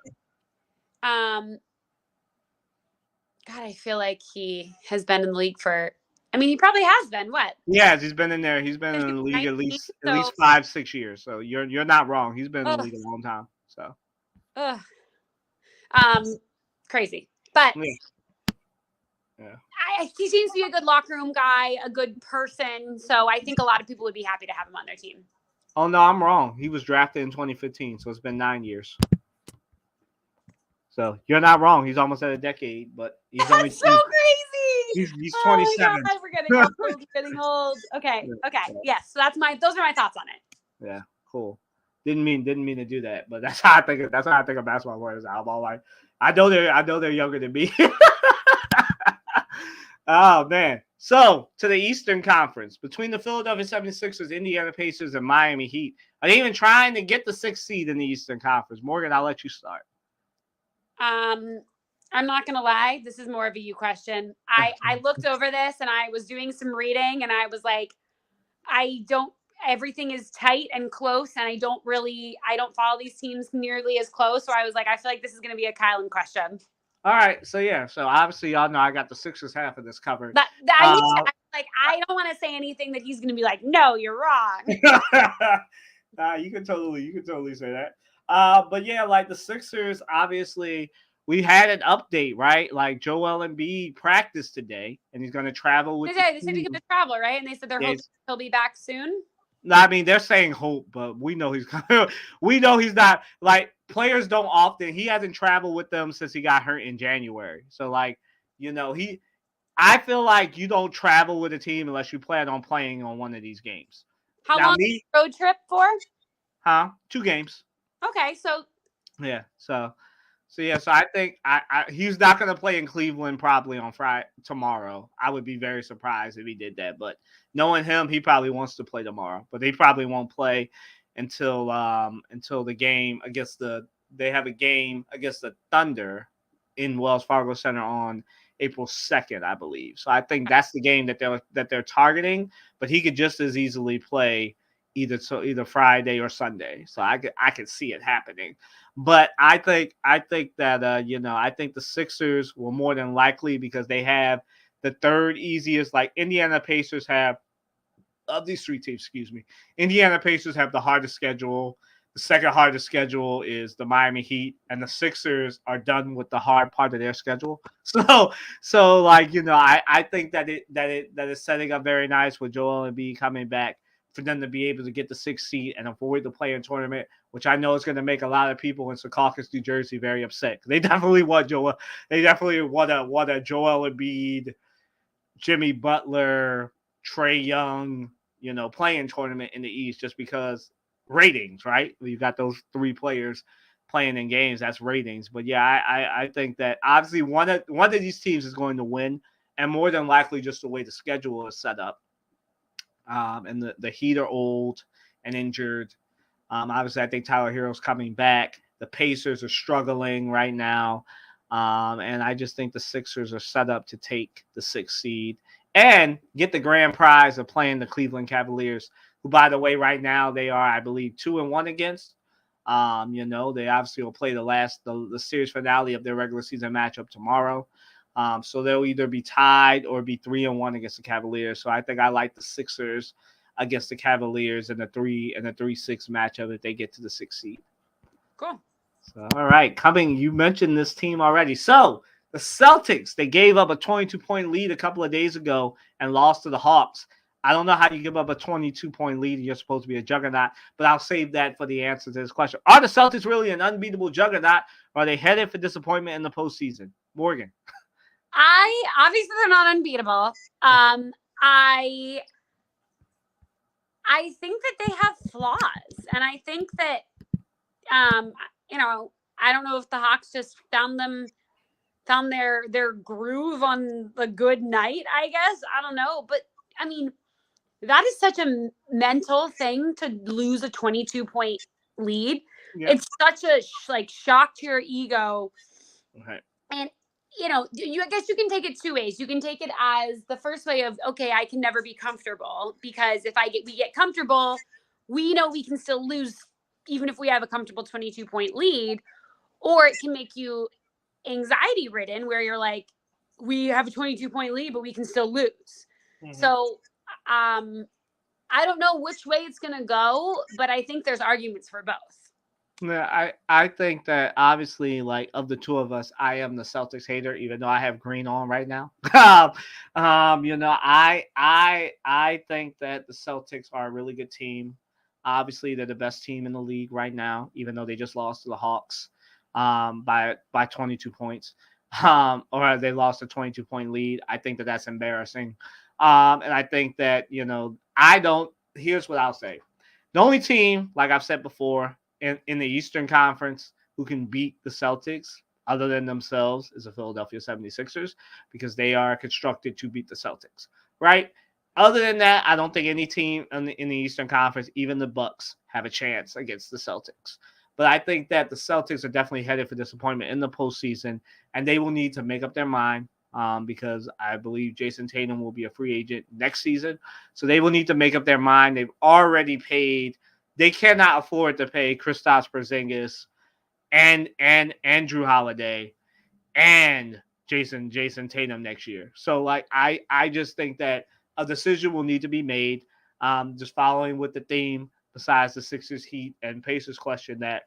God, I feel like he has been in the league he probably has been. What? Yes, he's been in there. He's been in the league at least 5-6 years. So you're not wrong. He's been in the league a long time. So. Crazy, but yeah. He seems to be a good locker room guy, a good person. So I think a lot of people would be happy to have him on their team. Oh no, I'm wrong. He was drafted in 2015, so it's been 9 years. So you're not wrong. He's almost at a decade, but he's only so crazy. He's 27. Oh my God, we're getting old. Okay. Yes. So those are my thoughts on it. Yeah, cool. Didn't mean to do that, but that's how I think of basketball players. I'm all like, I know they're younger than me. Oh man. So to the Eastern Conference, between the Philadelphia 76ers, Indiana Pacers, and Miami Heat. Are they even trying to get the 6th seed in the Eastern Conference? Morgan, I'll let you start. I'm not gonna lie, this is more of a you question. I looked over this and I was doing some reading and I was like, everything is tight and close, and I don't follow these teams nearly as close. So I was like, I feel like this is gonna be a Kylan question. All right, so obviously y'all know I got the Sixers half of this covered. I don't want to say anything that he's going to be like, no, you're wrong. You can totally say that. But yeah, like the Sixers, obviously we had an update, right? Like Joel Embiid practiced today, and he's going to travel with. They said he's going to travel, right? And they said they're hoping he'll be back soon. No, I mean they're saying hope, but we know he's not. Like players don't often. He hasn't traveled with them since he got hurt in January. So I feel like you don't travel with a team unless you plan on playing on one of these games. How long is the road trip for? 2 games. Okay, so. Yeah, so I think he's not going to play in Cleveland probably on tomorrow. I would be very surprised if he did that. But knowing him, he probably wants to play tomorrow. But they probably won't play until the game they have a game against the Thunder in Wells Fargo Center on April 2nd, I believe. So I think that's the game that they're targeting. But he could just as easily play either Friday or Sunday. So I could see it happening. But I think that I think the Sixers will more than likely, because they have the third easiest, like Indiana Pacers have of these 3 teams, Indiana Pacers have the hardest schedule. The second hardest schedule is the Miami Heat, and the Sixers are done with the hard part of their schedule. So like I think that is setting up very nice with Joel Embiid coming back for them to be able to get the 6th seed and avoid the play-in tournament, which I know is going to make a lot of people in Secaucus, New Jersey, very upset. They definitely want Joel. They definitely want a Joel Embiid, Jimmy Butler, Trae Young, play-in tournament in the East, just because ratings, right? You got those 3 players playing in games. That's ratings. But yeah, I think that obviously one of these teams is going to win, and more than likely just the way the schedule is set up. And the Heat are old and injured. Obviously, I think Tyler Hero's coming back. The Pacers are struggling right now. And I just think the Sixers are set up to take the 6th seed and get the grand prize of playing the Cleveland Cavaliers, who, by the way, right now they are, I believe, 2-1 against. They obviously will play the series finale of their regular season matchup tomorrow. So they'll either be tied or be 3-1 against the Cavaliers. So I think I like the Sixers against the Cavaliers in the 3-6 matchup if they get to the 6th seed. Cool. So, all right, you mentioned this team already. So the Celtics, they gave up a 22-point lead a couple of days ago and lost to the Hawks. I don't know how you give up a 22-point lead and you're supposed to be a juggernaut, but I'll save that for the answer to this question. Are the Celtics really an unbeatable juggernaut, or are they headed for disappointment in the postseason? Morgan. Obviously they're not unbeatable. I think that they have flaws, and I think that I don't know if the Hawks just found their groove on the good night, I guess. I don't know, but I mean, that is such a mental thing to lose a 22-point lead. Yep. It's such a shock to your ego. Okay. And I guess you can take it 2 ways. You can take it as the first way of, okay, I can never be comfortable, because if we get comfortable, we know we can still lose even if we have a comfortable 22-point lead. Or it can make you anxiety ridden, where you're like, we have a 22-point lead, but we can still lose. Mm-hmm. So I don't know which way it's going to go, but I think there's arguments for both. Yeah, I think that obviously, like, of the two of us, I am the Celtics hater, even though I have green on right now. I think that the Celtics are a really good team. Obviously, they're the best team in the league right now, even though they just lost to the Hawks by 22 points, or they lost a 22-point lead. I think that that's embarrassing, and I think that Here's what I'll say: the only team, like I've said before, in the Eastern Conference who can beat the Celtics other than themselves is the Philadelphia 76ers, because they are constructed to beat the Celtics, right? Other than that, I don't think any team in the Eastern Conference, even the Bucks, have a chance against the Celtics. But I think that the Celtics are definitely headed for disappointment in the postseason, and they will need to make up their mind because I believe Jason Tatum will be a free agent next season. So they will need to make up their mind. They've already paid. They cannot afford to pay Kristaps Porzingis and Jrue Holiday and Jason Tatum next year. So like I just think that a decision will need to be made. Just following with the theme, besides the Sixers, Heat, and Pacers question, that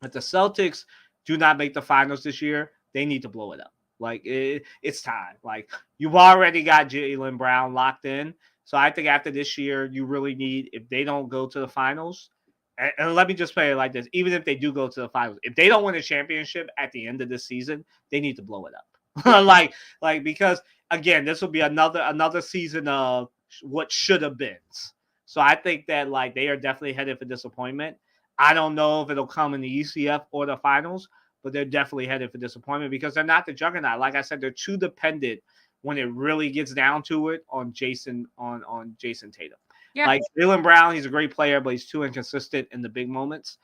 if the Celtics do not make the finals this year, they need to blow it up. Like it's time. Like, you've already got Jaylen Brown locked in. So I think after this year, you really need, if they don't go to the finals, and let me just play it like this, even if they do go to the finals, if they don't win a championship at the end of this season, they need to blow it up. like because again, this will be another season of what should have been. So I think that like they are definitely headed for disappointment. I don't know if it'll come in the ECF or the finals, but they're definitely headed for disappointment because they're not the juggernaut. Like I said, they're too dependent when it really gets down to it on Jason Tatum. Yeah. Like Jaylen Brown, he's a great player, but he's too inconsistent in the big moments.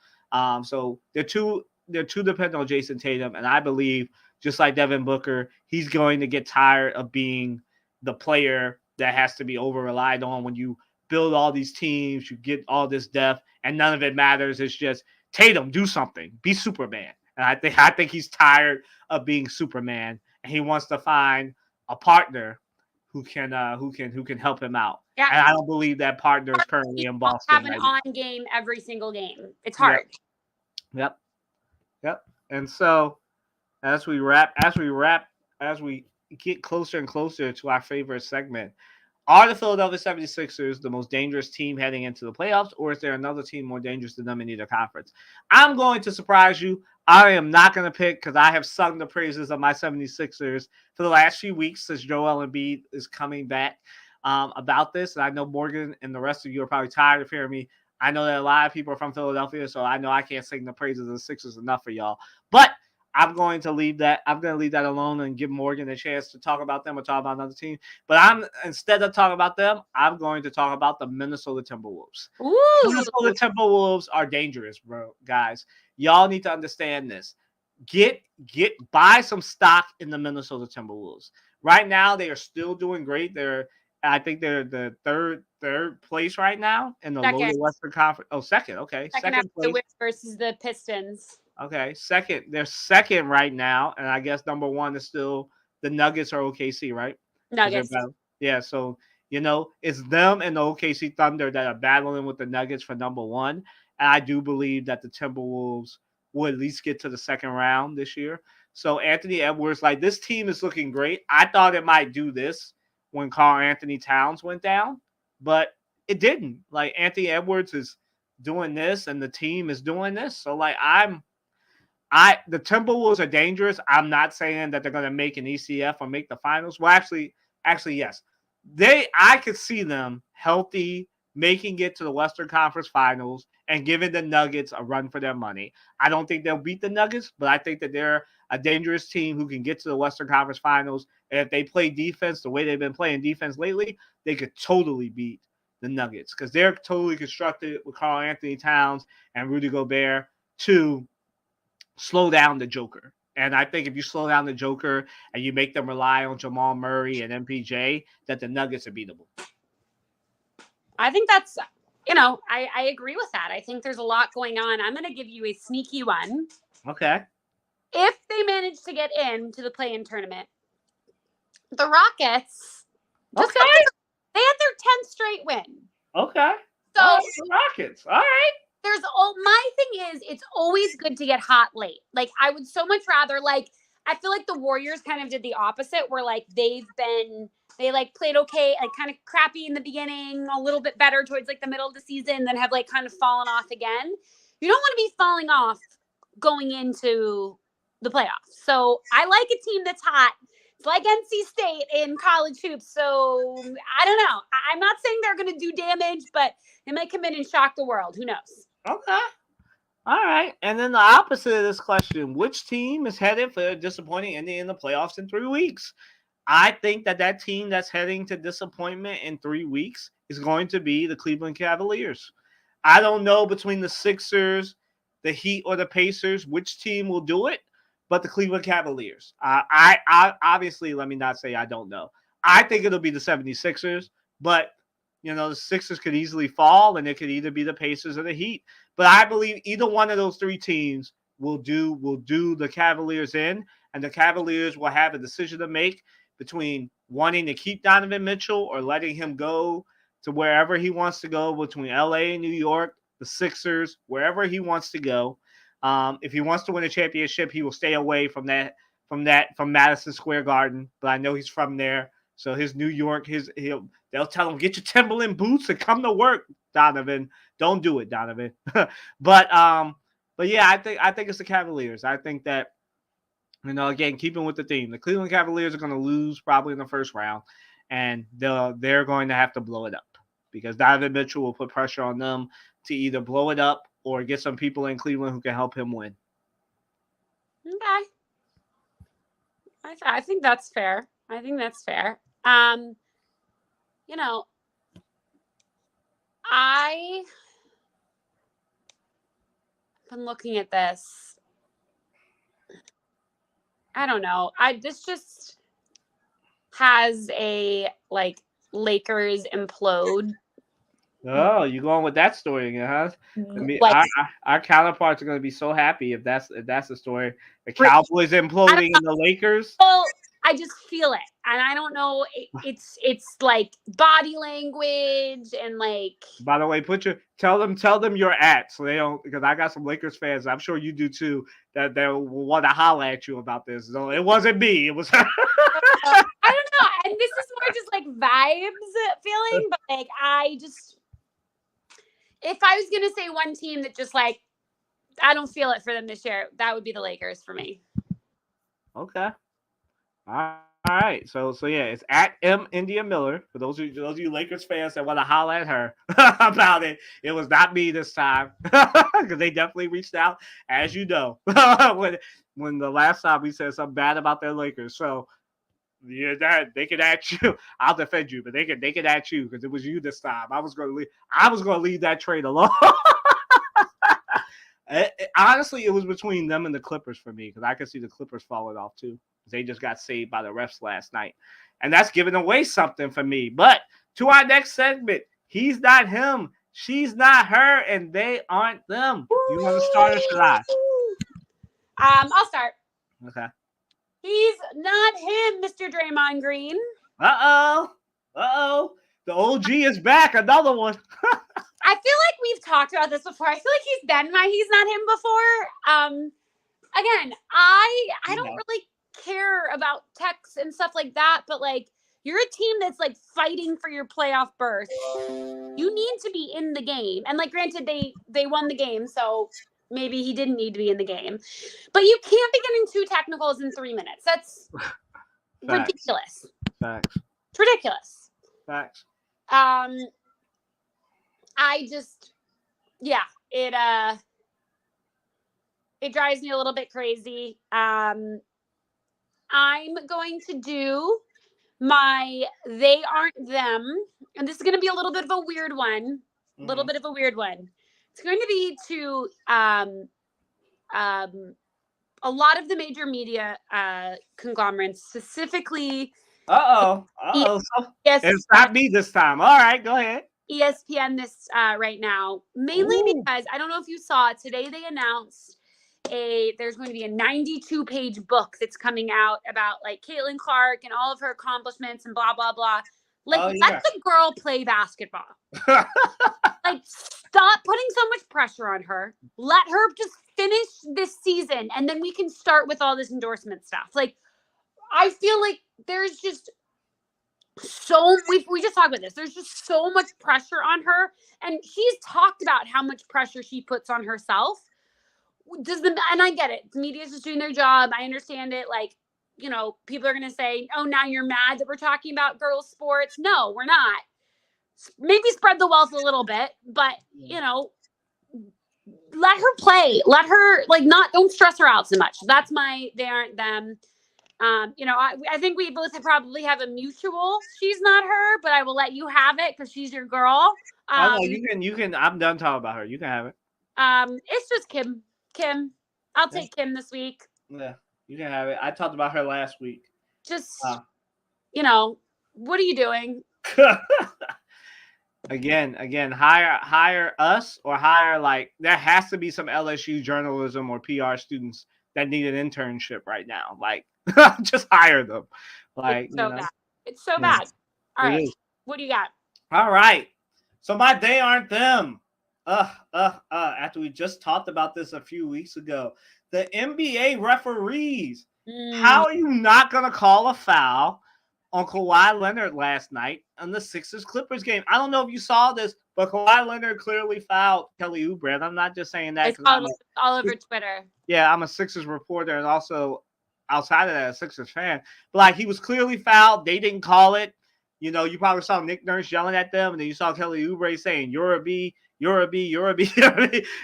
So they're too dependent on Jason Tatum, and I believe, just like Devin Booker, he's going to get tired of being the player that has to be over-relied on when you build all these teams, you get all this depth, and none of it matters. It's just, Tatum, do something. Be Superman. And I think he's tired of being Superman, and he wants to find a partner who can help him out. Yeah. And I don't believe that partner is currently in Boston. Have an on game every single game. It's hard. Yep. And so as we get closer and closer to our favorite segment, are the Philadelphia 76ers the most dangerous team heading into the playoffs, or is there another team more dangerous than them in either conference? I'm going to surprise you. I am not going to pick because I have sung the praises of my 76ers for the last few weeks since Joel Embiid is coming back about this. And I know Morgan and the rest of you are probably tired of hearing me. I know that a lot of people are from Philadelphia, so I know I can't sing the praises of the Sixers enough for y'all. But I'm going to leave that. I'm going to leave that alone and give Morgan a chance to talk about them or talk about another team. But instead of talking about them, I'm going to talk about the Minnesota Timberwolves. Ooh. Minnesota Timberwolves are dangerous, bro, guys. Y'all need to understand this. Buy some stock in the Minnesota Timberwolves. Right now, they are still doing great. I think they're the third place right now in the lower Western Conference. Oh, second. Okay, second place. The versus the Pistons. Okay, second. They're second right now, and I guess number one is still the Nuggets or OKC, right? Nuggets. Yeah, so it's them and the OKC Thunder that are battling with the Nuggets for number one. And I do believe that the Timberwolves will at least get to the second round this year. So Anthony Edwards, this team is looking great. I thought it might do this when Karl-Anthony Towns went down, but it didn't. Anthony Edwards is doing this, and the team is doing this. So the Timberwolves are dangerous. I'm not saying that they're going to make an ECF or make the finals. Well, actually, yes. I could see them healthy, making it to the Western Conference Finals and giving the Nuggets a run for their money. I don't think they'll beat the Nuggets, but I think that they're a dangerous team who can get to the Western Conference Finals. And if they play defense the way they've been playing defense lately, they could totally beat the Nuggets because they're totally constructed with Karl-Anthony Towns and Rudy Gobert to slow down the Joker. And I think if you slow down the Joker and you make them rely on Jamal Murray and MPJ, that the Nuggets are beatable. I think that's, I agree with that. I think there's a lot going on. I'm going to give you a sneaky one. Okay. If they manage to get into the play-in tournament, the Rockets, they had their 10th straight win. Okay. So the Rockets. All right. My thing is, it's always good to get hot late. I would so much rather, I feel like the Warriors kind of did the opposite where they played okay, kind of crappy in the beginning, a little bit better towards the middle of the season, then have kind of fallen off again. You don't want to be falling off going into the playoffs. So I like a team that's hot. It's like NC State in college hoops. So I don't know. I'm not saying they're going to do damage, but they might come in and shock the world. Who knows? Okay. All right. And then the opposite of this question, which team is headed for a disappointing ending in the playoffs in 3 weeks? I think that team that's heading to disappointment in 3 weeks is going to be the Cleveland Cavaliers. I don't know between the Sixers, the Heat, or the Pacers which team will do it, but the Cleveland Cavaliers. I obviously, let me not say I don't know. I think it'll be the 76ers, but the Sixers could easily fall, and it could either be the Pacers or the Heat. But I believe either one of those three teams will do the Cavaliers in, and the Cavaliers will have a decision to make between wanting to keep Donovan Mitchell or letting him go to wherever he wants to go, between LA and New York, the Sixers, wherever he wants to go. If he wants to win a championship, he will stay away from Madison Square Garden. But I know he's from there. So his New York, they'll tell him, get your Timberland boots and come to work, Donovan. Don't do it, Donovan. But yeah, I think it's the Cavaliers. I think that, again, keeping with the theme, the Cleveland Cavaliers are going to lose probably in the first round, and they're going to have to blow it up because Donovan Mitchell will put pressure on them to either blow it up or get some people in Cleveland who can help him win. Okay. I think that's fair. I've been looking at this. I don't know. This just has a Lakers implode. Oh, you going with that story again, huh? Our counterparts are going to be so happy if that's the story. The Cowboys imploding in the Lakers. Well, I just feel it, and I don't know. It's like body language and like. By the way, tell them you're at, so they don't, because I got some Lakers fans. I'm sure you do too. That they will want to holler at you about this. So it wasn't me. It was her. I don't know, and this is more just like vibes feeling, but like if I was gonna say one team that just like I don't feel it for them this year, that would be the Lakers for me. Okay. All right. So yeah, it's at M India Miller. For those of you Lakers fans that want to holler at her about it, it was not me this time, because they definitely reached out, as you know, when the last time we said something bad about their Lakers. So yeah, that they can at you. I'll defend you, but they can at you because it was you this time. I was going to leave that trade alone. Honestly, it was between them and the Clippers for me, because I could see the Clippers falling off too. They just got saved by the refs last night, and that's giving away something for me. But to our next segment, he's not him, she's not her, and they aren't them. Do you want to start or should I? I'll start. Okay. He's not him, Mr. Draymond Green. Uh-oh. The OG is back. Another one. I feel like we've talked about this before. I feel like he's not him before. Again, I don't really care about techs and stuff like that, but like you're a team that's like fighting for your playoff berth. You need to be in the game. And like granted, they won the game, so maybe he didn't need to be in the game. But you can't be getting 2 technicals in 3 minutes. That's ridiculous. Facts. It's ridiculous. Facts. I just, it drives me a little bit crazy. I'm going to do my They Aren't Them, and this is going to be a little bit of a weird one. It's going to be to a lot of the major media conglomerates, specifically. Yes, it's not me this time. All right, go ahead. ESPN this right now, mainly because I don't know if you saw it today. They announced there's going to be a 92-page book that's coming out about like Caitlin Clark and all of her accomplishments and blah blah blah. Like, let the girl play basketball. Like, stop putting so much pressure on her. Let her just finish this season, and then we can start with all this endorsement stuff. Like, I feel like there's just we just talked about this. There's just so much pressure on her, and she's talked about how much pressure she puts on herself. And I get it. The media's just doing their job. I understand it. Like, you know, people are going to say, oh, now you're mad that we're talking about girls' sports. No, we're not. Maybe spread the wealth a little bit, but, you know, let her play. Let her, like, don't stress her out so much. That's They Aren't Them. You know, I think we both probably have a mutual she's not her, but I will let you have it because she's your girl. No, you can. I'm done talking about her. You can have it. It's just Kim. I'll take Kim this week. Yeah, you can have it. I talked about her last week. Just, you know, what are you doing? Again, hire us, or hire, like, there has to be some LSU journalism or PR students that need an internship right now. Like, just hire them. Like, bad. It's so bad. All right. What do you got? All right. So my They Aren't Them. After we just talked about this a few weeks ago, the NBA referees. How are you not going to call a foul on Kawhi Leonard last night on the Sixers-Clippers game? I don't know if you saw this, but Kawhi Leonard clearly fouled Kelly Oubre. And I'm not just saying that. It's all over Twitter. Yeah, I'm a Sixers reporter and also outside of that, a Sixers fan. But, like, he was clearly fouled. They didn't call it. You know, you probably saw Nick Nurse yelling at them, and then you saw Kelly Oubre saying, you're a B, you're a B, you're a B,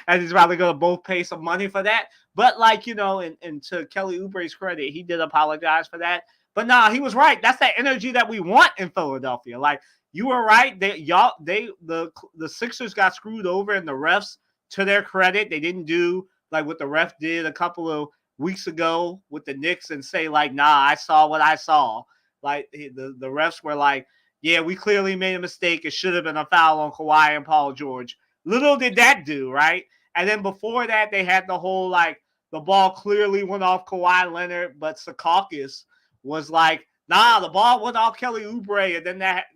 and he's probably going to both pay some money for that. But, like, you know, and to Kelly Oubre's credit, he did apologize for that. But nah, he was right. That's that energy that we want in Philadelphia. Like, you were right. The Sixers got screwed over, and the refs, to their credit, they didn't do like what the ref did a couple of weeks ago with the Knicks and say, like, nah, I saw what I saw. Like, the refs were like, yeah, we clearly made a mistake. It should have been a foul on Kawhi and Paul George. Little did that do, right? And then before that, they had the whole, like, the ball clearly went off Kawhi Leonard, but Secaucus was like, nah, the ball went off Kelly Oubre, and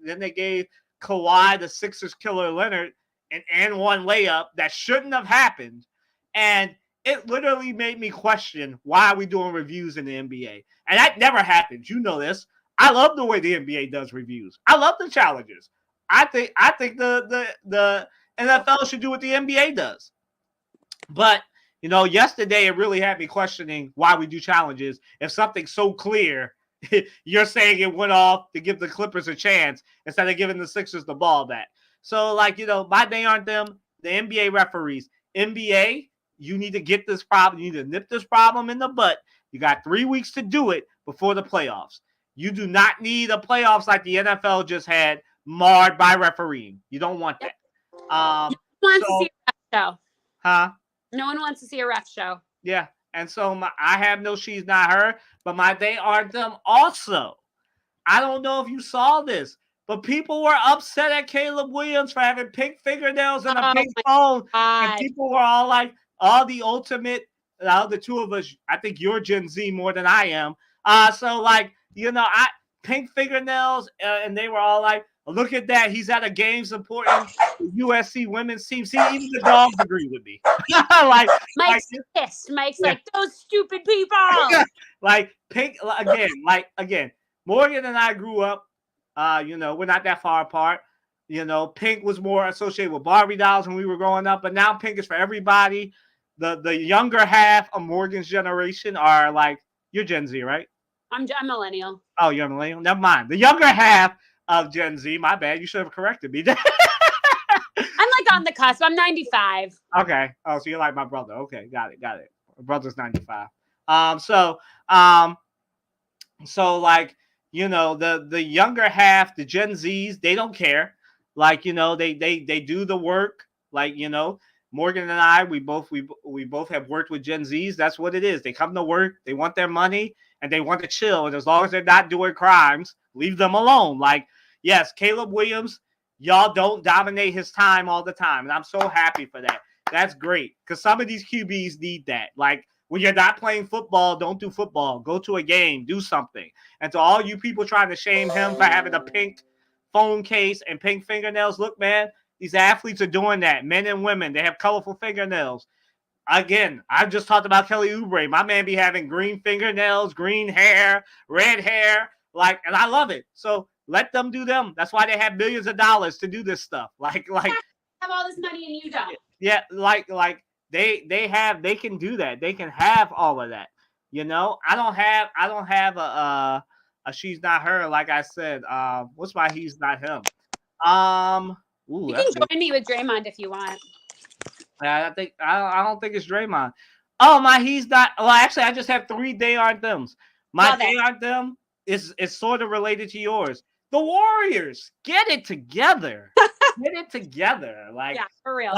then they gave Kawhi the Sixers killer Leonard an and-one layup that shouldn't have happened. And it literally made me question, why are we doing reviews in the NBA? And that never happens. You know this. I love the way the NBA does reviews. I love the challenges. I think the NFL should do what the NBA does. But, yesterday it really had me questioning why we do challenges. If something's so clear, you're saying it went off to give the Clippers a chance instead of giving the Sixers the ball back. So, my day aren't them, the NBA referees. NBA, you need to get this problem. You need to nip this problem in the butt. You got 3 weeks to do it before the playoffs. You do not need a playoffs like the NFL just had marred by refereeing. You don't want that. No one wants to see a ref show. Huh? No one wants to see a ref show. Yeah. And so I have no she's not her, but my they are them also. I don't know if you saw this, but people were upset at Caleb Williams for having pink fingernails and a pink phone. God. And people were all like, the ultimate, the two of us, I think you're Gen Z more than I am. Pink fingernails, and they were all like, look at that. He's at a game supporting the USC women's team. See, even the dogs agree with me. Mike's pissed. Mike's like, those stupid people. Pink, again, Morgan and I grew up, we're not that far apart. Pink was more associated with Barbie dolls when we were growing up, but now pink is for everybody. The younger half of Morgan's generation are like, you're Gen Z, right? I'm millennial. Oh, you're a millennial? Never mind. The younger half of Gen Z, my bad. You should have corrected me. I'm on the cusp. I'm 95. Okay. Oh, so you're like my brother. Okay, got it. My brother's 95. The younger half, the Gen Zs, they don't care. They do the work. Morgan and I, we both have worked with Gen Zs. That's what it is. They come to work, they want their money, and they want to chill. And as long as they're not doing crimes, leave them alone. Yes, Caleb Williams, y'all don't dominate his time all the time. And I'm so happy for that. That's great. Because some of these QBs need that. When you're not playing football, don't do football. Go to a game, do something. And to all you people trying to shame him for having a pink phone case and pink fingernails, look, man, these athletes are doing that. Men and women, they have colorful fingernails. Again, I just talked about Kelly Oubre. My man be having green fingernails, green hair, red hair, and I love it. So let them do them. That's why they have millions of dollars to do this stuff. Have all this money and you don't. Yeah, they can do that. They can have all of that. I don't have a she's not her. Like I said, what's my he's not him? You can join me with Draymond if you want. I don't think it's Draymond. Oh, my he's not. Well, actually, I just have 3 day aren't thems. My day aren't them is sort of related to yours. The Warriors, get it together. Get it together. Yeah, for real.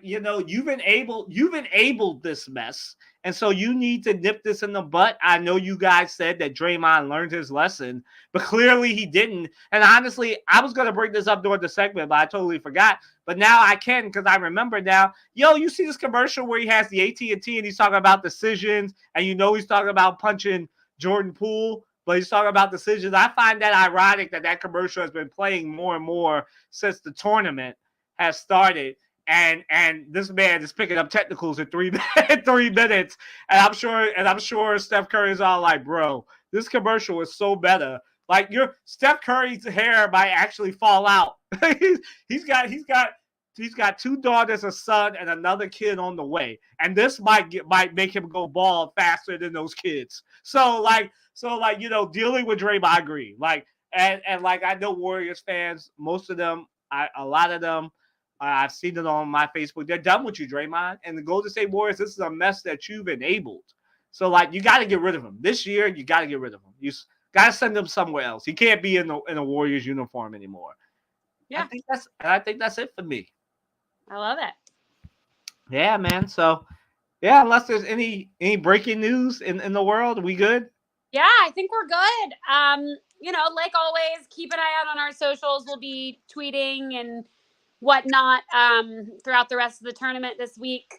You've enabled this mess. And so you need to nip this in the butt. I know you guys said that Draymond learned his lesson, but clearly he didn't. And honestly, I was going to bring this up during the segment, but I totally forgot. But now I can because I remember now. You see this commercial where he has the AT&T and he's talking about decisions, and he's talking about punching Jordan Poole, but he's talking about decisions. I find that ironic that commercial has been playing more and more since the tournament has started. And this man is picking up technicals in 3 minutes, and I'm sure Steph Curry is all like, bro, this commercial is so better. Your Steph Curry's hair might actually fall out. he's got 2 daughters, a son, and another kid on the way, and this might make him go bald faster than those kids. So dealing with Draymond, I agree. I know Warriors fans, most of them, a lot of them. I've seen it on my Facebook. They're done with you, Draymond. And the Golden State Warriors, this is a mess that you've enabled. So, you got to get rid of him. This year, you got to get rid of him. You got to send him somewhere else. He can't be in a Warriors uniform anymore. Yeah. I think that's it for me. I love it. Yeah, man. So, yeah, unless there's any breaking news in the world, we good? Yeah, I think we're good. Like always, keep an eye out on our socials. We'll be tweeting and whatnot throughout the rest of the tournament this week.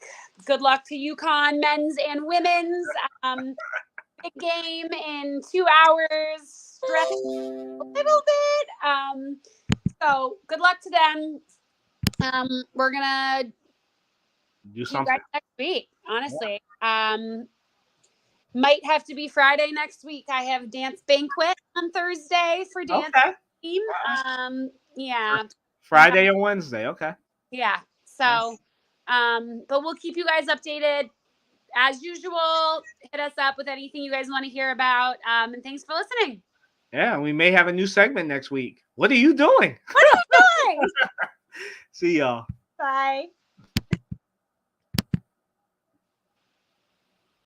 Good luck to UConn men's and women's. big game in 2 hours. Stress a little bit. So good luck to them. We're gonna do something next week. Honestly, might have to be Friday next week. I have dance banquet on Thursday for dance team. Yeah. Friday or Wednesday. Okay. Yeah. So, but we'll keep you guys updated as usual. Hit us up with anything you guys want to hear about. And thanks for listening. Yeah, we may have a new segment next week. What are you doing? What are you doing? See y'all. Bye.